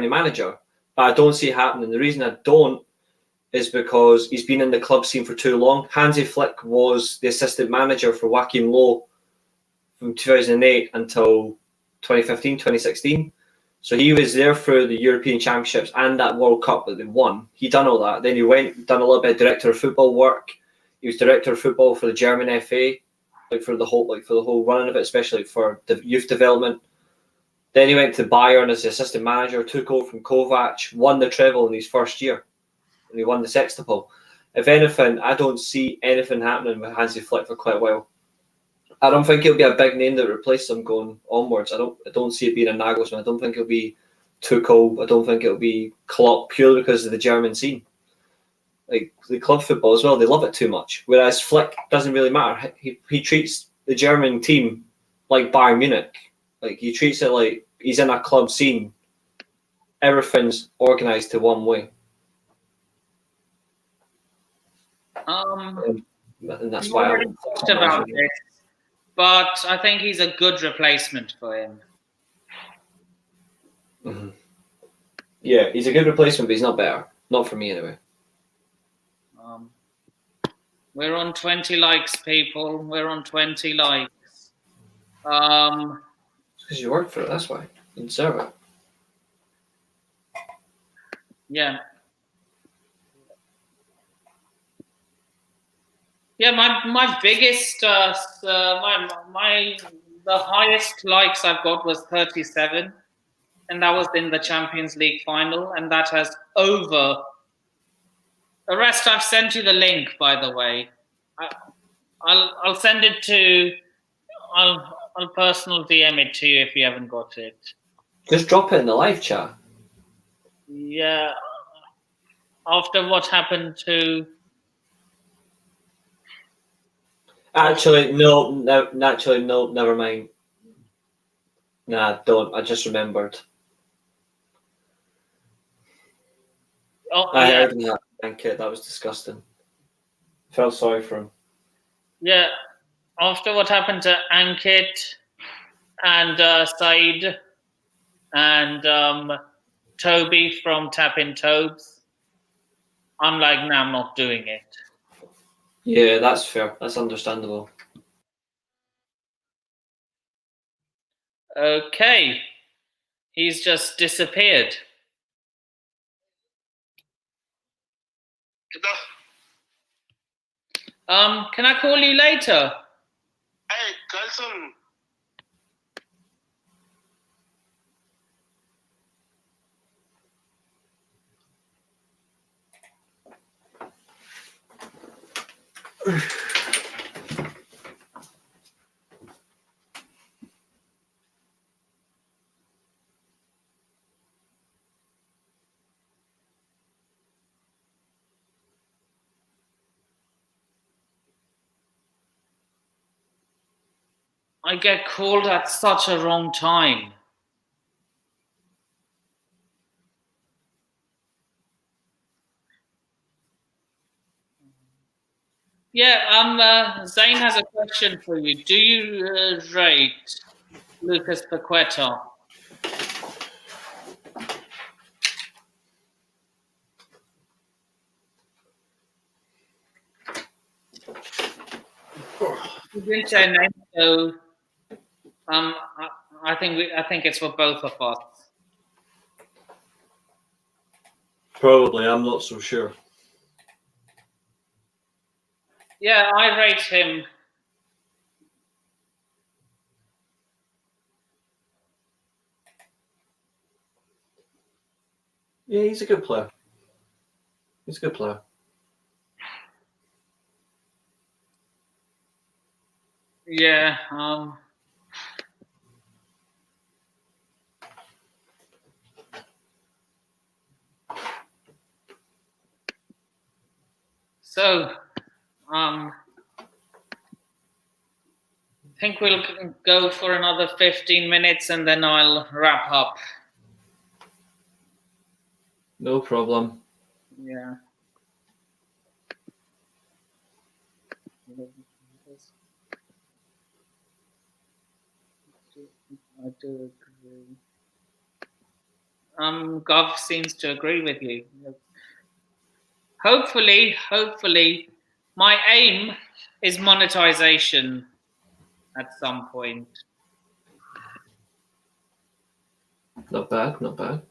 manager, but I don't see it happening. The reason I don't is because he's been in the club scene for too long. Hansi Flick was the assistant manager for Joachim Löw from 2008 until 2015, 2016. So he was there for the European Championships and that World Cup that they won. He done all that. Then he done a little bit of director of football work. He was director of football for the German FA, for the whole running of it, especially for the youth development. Then he went to Bayern as the assistant manager, took over from Kovac, won the treble in his first year, and he won the sextuple. If anything, I don't see anything happening with Hansi Flick for quite a while. I don't think it'll be a big name that replaces him going onwards. I don't see it being a Nagelsmann. I don't think it'll be Tuchel. I don't think it'll be Klopp, purely because of the German scene. Like the club football as well, they love it too much. Whereas Flick doesn't really matter. He treats the German team like Bayern Munich. Like he treats it like he's in a club scene. Everything's organised to one way. And that's why I
talked about this. But I think he's a good replacement for him.
Mm-hmm. Yeah, he's a good replacement, but he's not better. Not for me, anyway.
We're on 20 likes, people. We're on 20 likes.
It's because you worked for it, that's why. You deserve it.
Yeah. Yeah, my biggest, the highest likes I've got was 37, and that was in the Champions League final, and that has over. The rest, I've sent you the link, by the way. I'll send it to. I'll personal DM it to you if you haven't got it.
Just drop it in the live chat.
Yeah. After what happened to.
Actually, no, never mind. Nah, don't. I just remembered.
Oh,
I
yeah,
heard that. Ankit, that was disgusting. Felt sorry for him.
yeah. After what happened to Ankit and Said and Toby from Tap In Tobes, I'm like, nah, I'm not doing it.
Yeah, that's fair. That's understandable.
Okay, he's just disappeared. Can I call you later?
Hey, Carlson.
I get called at such a wrong time. Yeah, Zane has a question for you. Do you rate Lucas Paqueta? You didn't say a name, so I think it's for both of us.
Probably, I'm not so sure.
Yeah, I rate him.
Yeah, he's a good player. He's a good player.
Yeah, so, I think we'll go for another 15 minutes and then I'll wrap up.
No problem.
Yeah. I do agree. Gov seems to agree with you. Hopefully, my aim is monetization at some point.
Not bad, not bad.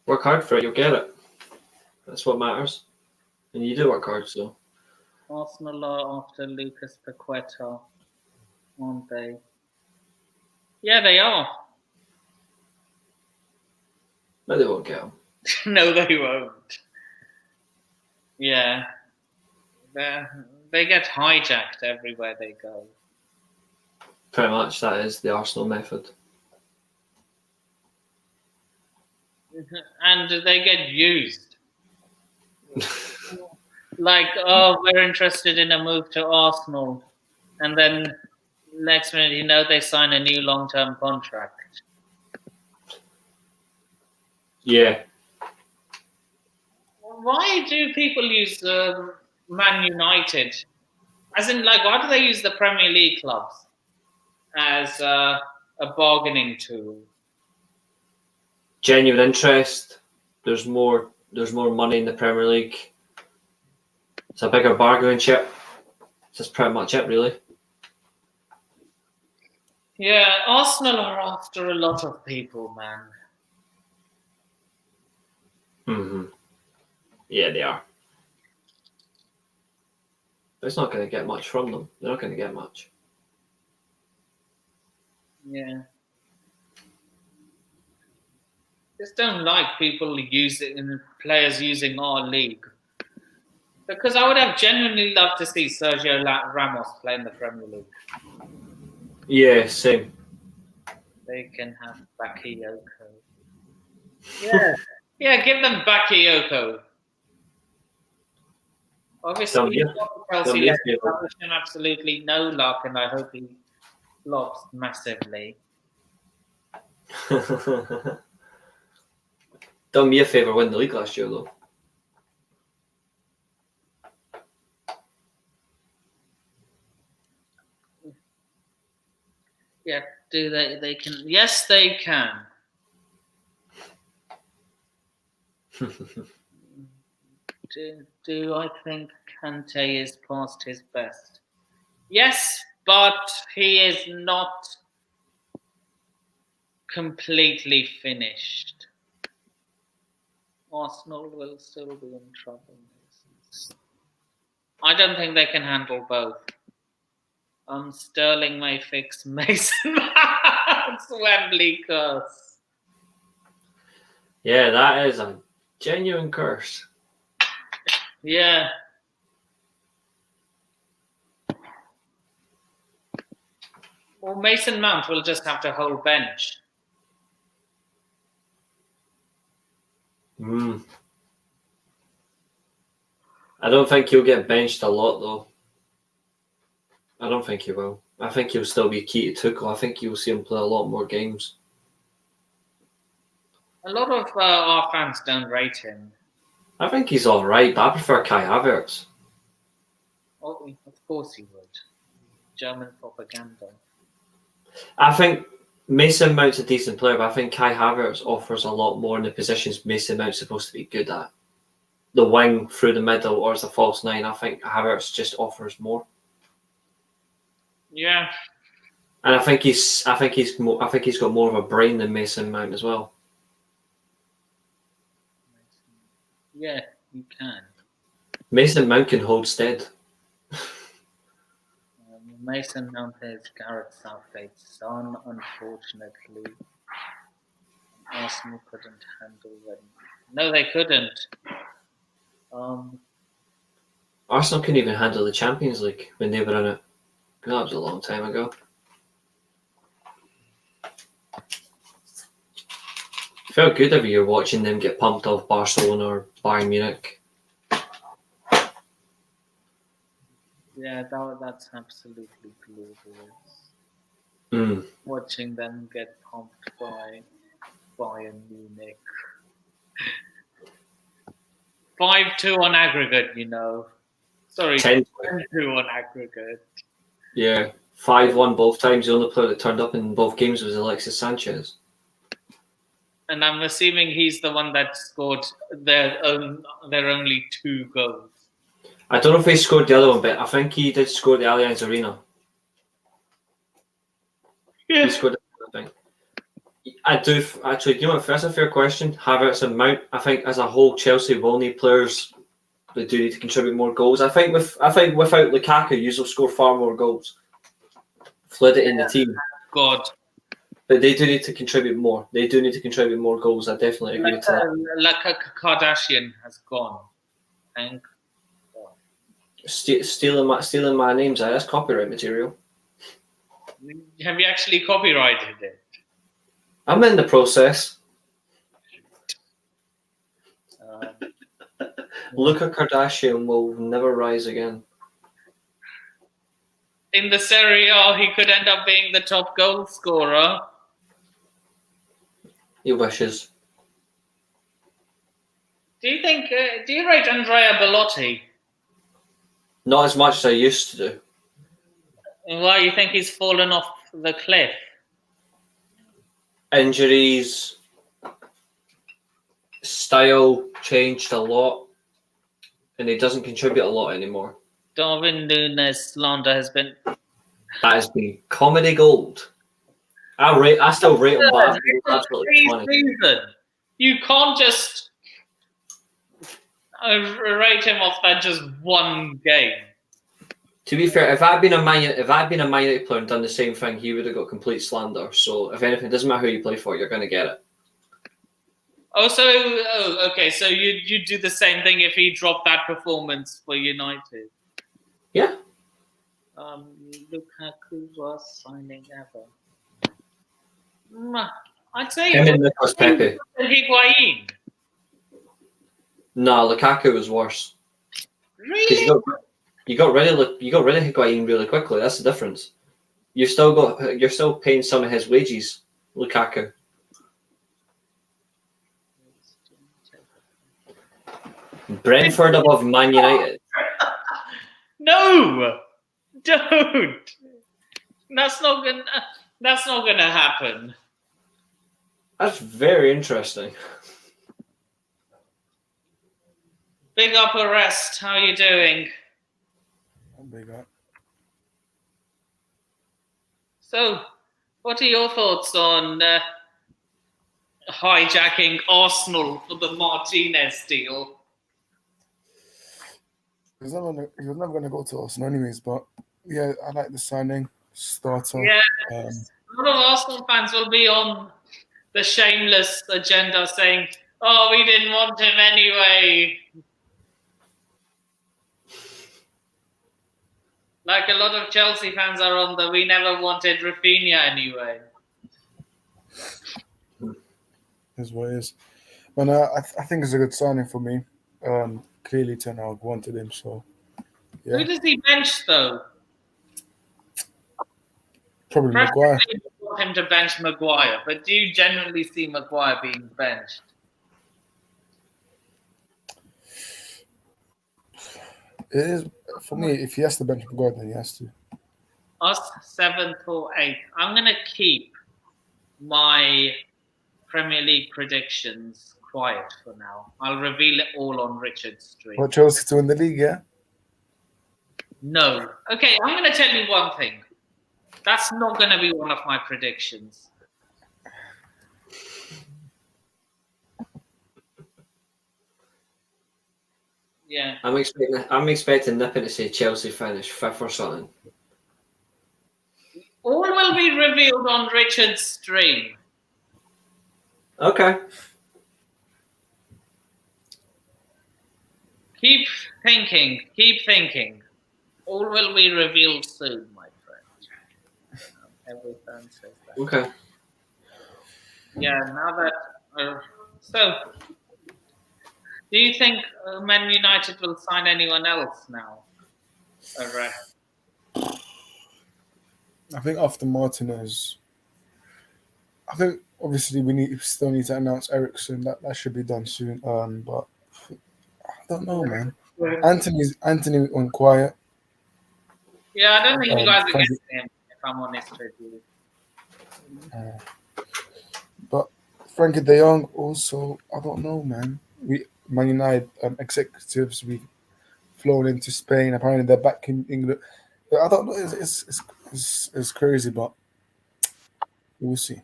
Work hard for it, you'll get it. That's what matters. And you do work hard, so.
Arsenal are after Lucas Paqueta, aren't they? Yeah, they are.
No, they won't get him.
No, they won't. Yeah. They get hijacked everywhere they go.
Pretty much, that is the Arsenal method.
And they get used. Like, oh, we're interested in a move to Arsenal. And then next minute, they sign a new long-term contract.
Yeah.
Why do people use Man United? As in, like, why do they use the Premier League clubs as a bargaining tool?
Genuine interest. There's more money in the Premier League. It's a bigger bargaining chip. That's pretty much it, really.
Yeah, Arsenal are after a lot of people, man.
Mm-hmm. Yeah, they are. But it's not going to get much from them. They're not going to get much.
Yeah. Just don't like people players using our league. Because I would have genuinely loved to see Sergio Ramos play in the Premier League.
Yeah, same.
They can have Bakayoko. Yeah, give them Bakayoko. Obviously, Chelsea left him absolutely no luck, and I hope he flops massively.
Done me a favour winning the league last year, though.
Yeah, do they can? Yes, they can. Do I think Kante is past his best? Yes, but he is not completely finished. Arsenal will still be in trouble. I don't think they can handle both. Sterling may fix Mason Mount's Wembley curse.
Yeah, that is a genuine curse.
Yeah. Well, Mason Mount will just have to hold bench.
I don't think he'll get benched a lot, though. I don't think he will. I think he'll still be key to Tuchel. I think you'll see him play a lot more games.
A lot of our fans don't rate him.
I think he's all right, but I prefer Kai Havertz.
Oh, of course he would. German propaganda.
I think Mason Mount's a decent player, but I think Kai Havertz offers a lot more in the positions Mason Mount's supposed to be good at. The wing, through the middle, or as a false nine. I think Havertz just offers more.
Yeah.
And I think he's got more of a brain than Mason Mount as well.
Yeah, you can.
Mason Mount can hold stead.
Mason Mount is Gareth Southgate's son, unfortunately. Arsenal couldn't handle them. No, they couldn't.
Arsenal couldn't even handle the Champions League when they were in it. That was a long time ago. Felt good every year watching them get pumped off Barcelona or Bayern Munich.
Yeah, that's absolutely glorious. Watching them get pumped by Bayern Munich. 5-2 on aggregate, you know. Sorry, 10-2 on aggregate.
Yeah, 5-1 both times. The only player that turned up in both games was Alexis Sanchez.
And I'm assuming he's the one that scored their only 2 goals.
I don't know if he scored the other one, but I think he did score the Allianz Arena.
Yeah.
He scored the thing. I do actually. You know what? That's a fair question. Havertz and Mount. I think as a whole, Chelsea will need players that do need to contribute more goals. I think without Lukaku, you'll score far more goals. Fluidity in the team.
God.
But they do need to contribute more. They do need to contribute more goals. I definitely agree with that.
Like a Kardashian has gone. Thank God.
Stealing my names. That's copyright material.
Have you actually copyrighted it?
I'm in the process. Luka Kardashian will never rise again.
In the Serie A, he could end up being the top goal scorer.
He wishes.
Do you rate Andrea Bellotti?
Not as much as I used to do.
Why, you think he's fallen off the cliff?
Injuries, style changed a lot, and he doesn't contribute a lot anymore.
Darwin Núñez slander has been...
That has been comedy gold. I still rate him, but it's absolutely funny.
You can't just rate him off that just one game.
To be fair, if I'd been a Man United player and done the same thing, he would have got complete slander. So, if anything, it doesn't matter who you play for, you're going to get it.
Okay. So you do the same thing if he dropped that performance for United.
Yeah.
Lukaku was signing ever. I'd say
him and Nicolas Pepe.
Higuain.
No, Lukaku was worse.
Really?
You got rid of Higuain really quickly. That's the difference. You're still paying some of his wages, Lukaku. Brentford above Man United.
No, don't. That's not gonna happen.
That's very interesting.
Big up, Arrest. How are you doing?
Big up.
So, what are your thoughts on hijacking Arsenal for the Martinez deal?
He was never gonna go to Arsenal anyways, but yeah, I like the signing. Starter.
Yeah,
Um,
a lot of Arsenal fans will be on the shameless agenda saying, "Oh, we didn't want him anyway." Like a lot of Chelsea fans are on the "we never wanted Rafinha anyway."
is what it is. But I think it's a good signing for me. Clearly, Ten Hag wanted him, so yeah.
Who does he bench though?
Probably Maguire.
Preferably you want him to bench Maguire, but do you generally see Maguire being benched?
It is for me. If he has to bench Maguire, then he has to.
Us 7th or 8th. I'm going to keep my Premier League predictions quiet for now. I'll reveal it all on Richard's stream.
What, Chelsea to win the league? Yeah.
No. Okay, I'm going to tell you one thing. That's not going to be one of my predictions. Yeah.
I'm expecting Nippon to say Chelsea finish 5th or something.
All will be revealed on Richard's stream.
Okay.
Keep thinking. All will be revealed soon, my friend. Every fan says that.
Okay.
Yeah, now that... so, do you think Man United will sign anyone else now?
I think after Martinez, I think obviously we still need to announce Ericsson. That should be done soon. But I don't know, man. Anthony on quiet.
Yeah, I don't think you guys are getting him, if I'm honest with you.
But Frankie De Jong also, I don't know, man. Man United executives, we flown into Spain. Apparently they're back in England. I don't know. It's crazy, but we'll see.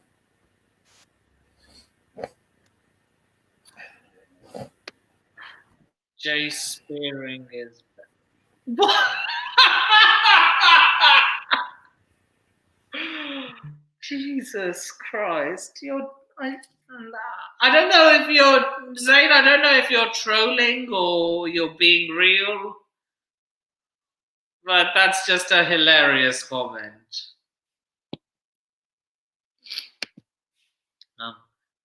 Jay Spearing is... Jesus Christ! I don't know if you're Zayn. I don't know if you're trolling or you're being real, but that's just a hilarious comment.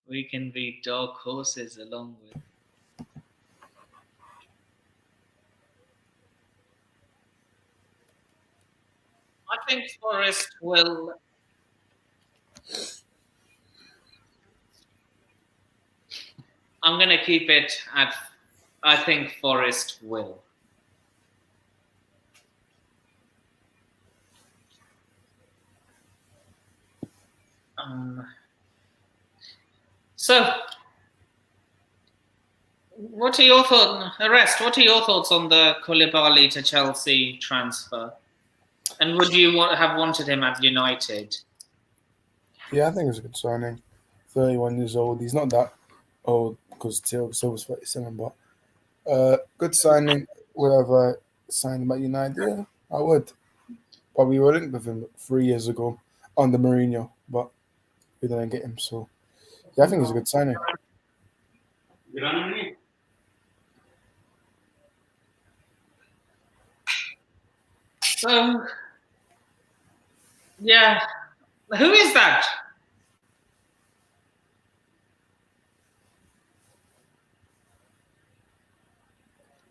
We can be dark horses along with. I think Forest will. I'm going to keep it at. I think Forest will. So, what are your thoughts? Arrest. What are your thoughts on the Koulibaly to Chelsea transfer? And would you have wanted him at United?
Yeah, I think it's a good signing. 31 years old. He's not that old because Thiago Silva's 37, but good signing. Whatever signed him at United, yeah, I would. But we were linked with him 3 years ago under Mourinho, but we didn't get him. So, yeah, I think it's a good signing.
So, yeah. Who is that?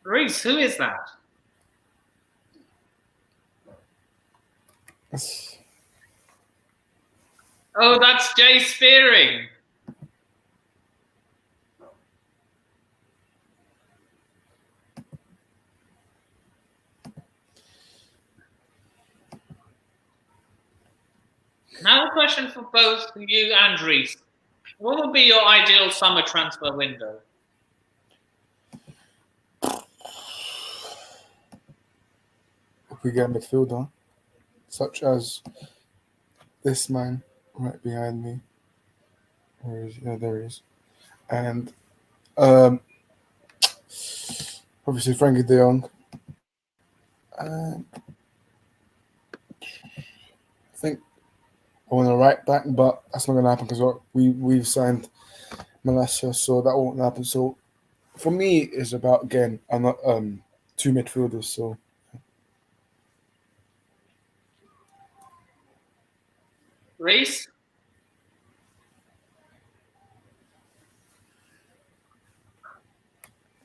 Reese, who is that? Oh, that's Jay Spearing. question for both you and Reese. What would be your ideal summer transfer window?
If we get a midfielder, such as this man right behind me, where is yeah, there he is, and obviously Frankie De Jong. And I think I want a right back, but that's not going to happen because we've signed Malacia, so that won't happen. So for me, it's about again, I'm not two midfielders. So
Reese?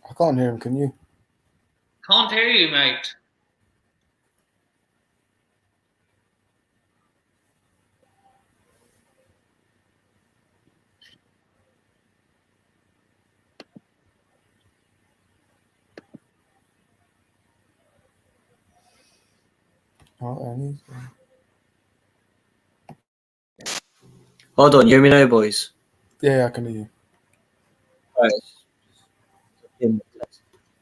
I can't hear him. Can you?
Can't hear you, mate.
Oh, any?
Hold on, you hear me now, boys?
Yeah, I can hear you.
Right.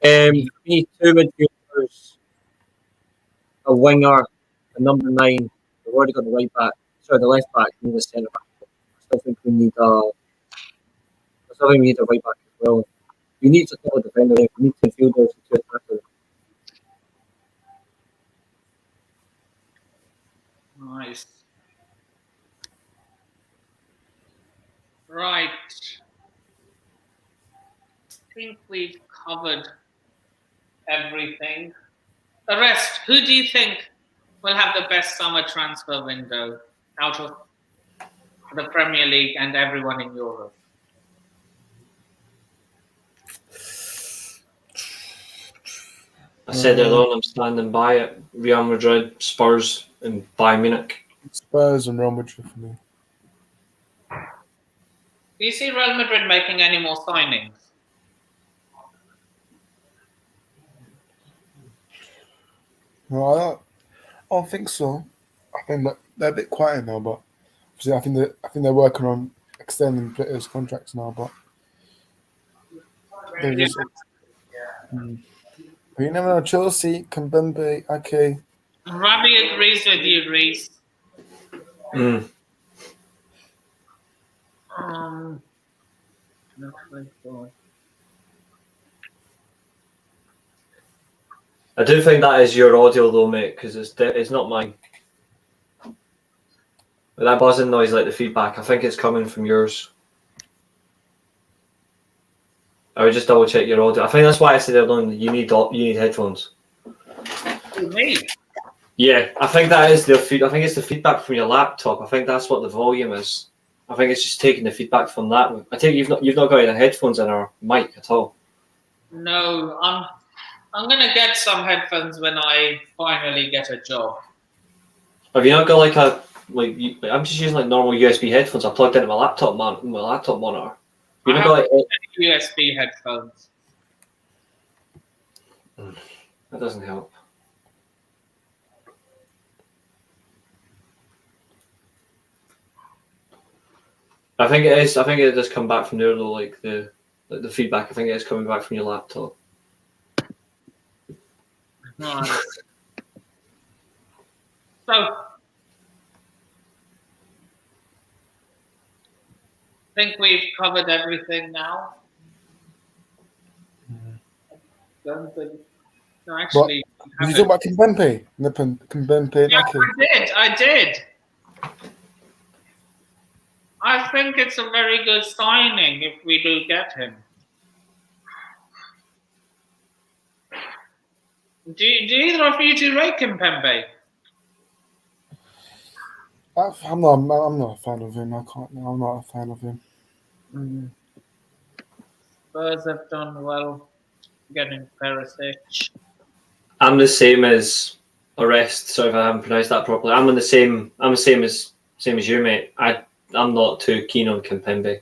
We need two midfielders, a winger, a number 9. We've already got the right back. Sorry, the left back. We need a centre back. I still think we need a right back as well. We need to call a defender. We need two fielders and two attackers.
Nice. Right. I think we've covered everything. The rest, who do you think will have the best summer transfer window out of the Premier League and everyone in Europe?
I said earlier on, I'm standing by it. Real Madrid, Spurs, and Bayern Munich.
Spurs and Real Madrid for me.
Do you see Real Madrid making any more signings?
No, I don't think so. I think that they're a bit quiet now, but obviously I think they're working on extending players' contracts now, but they're just. But you never know. Chelsea, Kimpembe, Ake.
Ravi agrees with you, Reese.
I do think that is your audio though, mate, because it's not mine. But that buzzing noise, like the feedback, I think it's coming from yours. I would just double check your audio. I think that's why I said earlier on you need headphones.
Me?
Yeah, I think that is I think it's the feedback from your laptop. I think that's what the volume is. I think it's just taking the feedback from that. I think you've not got any headphones in our mic at all.
No, I'm gonna get some headphones when I finally get a job.
Have you not got I'm just using like normal USB headphones. I plugged into my laptop monitor. You
I
not got
have USB headphones.
That doesn't help. I think it is. I think it does come back from there though, like the feedback. I think it is coming back from your laptop.
Right. So, I think we've covered everything now. Don't think. No, actually,
Did you talk about Kimpembe? Kimpembe,
yeah, I did. I think it's a very good signing if we do get him. Do either of you two rate Kimpembe?
I'm not a fan of him. I'm not a fan of him.
Spurs have done well getting Perisic.
I'm the same as Arrest. Sorry if I haven't pronounced that properly. I'm the same as you, mate. I'm not too keen on Kimpembe.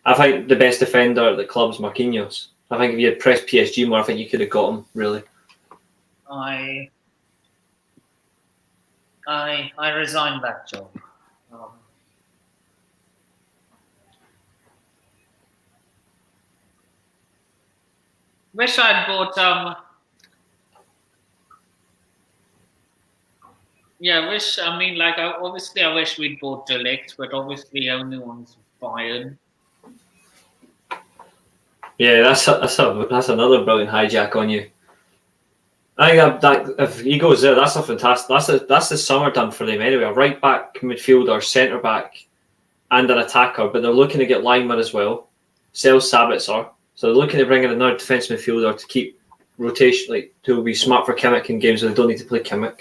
I think the best defender at the club's Marquinhos. I think if you had pressed PSG more, I think you could have got him. Really.
I resigned that job. Wish I'd bought obviously I wish we'd bought Delict, but obviously only one's Bayern.
Yeah, that's another brilliant hijack on you. I think that if he goes there, that's a fantastic. That's the summer done for them anyway. A right back, midfielder, centre back, and an attacker. But they're looking to get linemen as well. Sell Sabitzer, so they're looking to bring in another defence midfielder to keep rotation, like to be smart for Kimmich in games where they don't need to play Kimmich.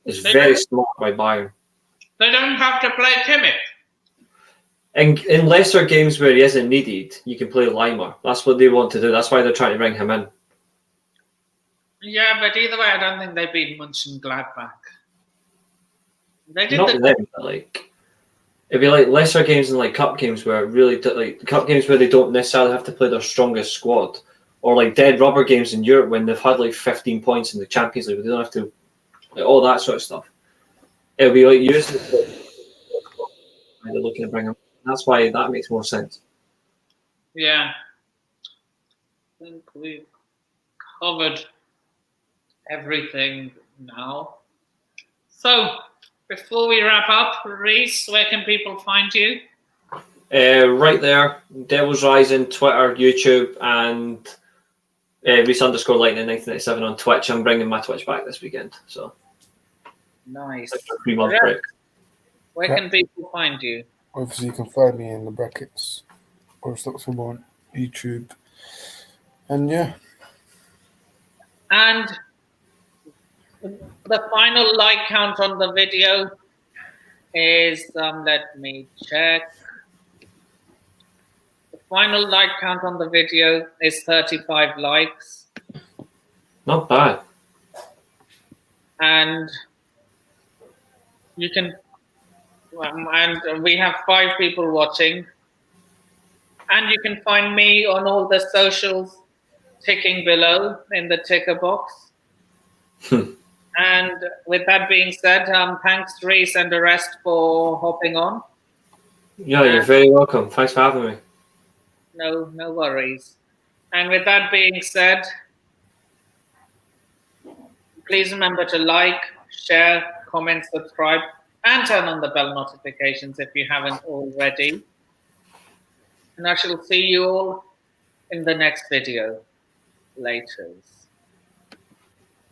It's very smart by Bayern.
They don't have to play Kimmich.
In lesser games where he isn't needed, you can play Limer. That's what they want to do. That's why they're trying to bring him in.
Yeah, but either way, I don't think they beat Mönchengladbach. They did
Not them, but like it'd be like lesser games and like cup games where cup games where they don't necessarily have to play their strongest squad, or like dead rubber games in Europe when they've had like 15 points in the Champions League, but they don't have to like all that sort of stuff. It'll be like using when they're looking to bring him. That's why that makes more sense.
Yeah. I think we've covered everything now. So, before we wrap up, Reese, where can people find you?
Right there, Devils Rising, Twitter, YouTube, and Reese _Lightning 1997 on Twitch. I'm bringing my Twitch back this weekend, so
nice.
3-month break.
Where can people find you?
Obviously, you can find me in the brackets or Stocks for Born, YouTube. And yeah.
And the final like count on the video is, let me check. The final like count on the video is 35 likes.
Not bad.
And you can, and we have 5 people watching. And you can find me on all the socials ticking below in the ticker box. And with that being said, thanks Reese and the rest for hopping on.
Yeah, you're very welcome. Thanks for having me.
No worries. And with that being said, please remember to like, share, comment, subscribe, and turn on the bell notifications if you haven't already. And I shall see you all in the next video. Later.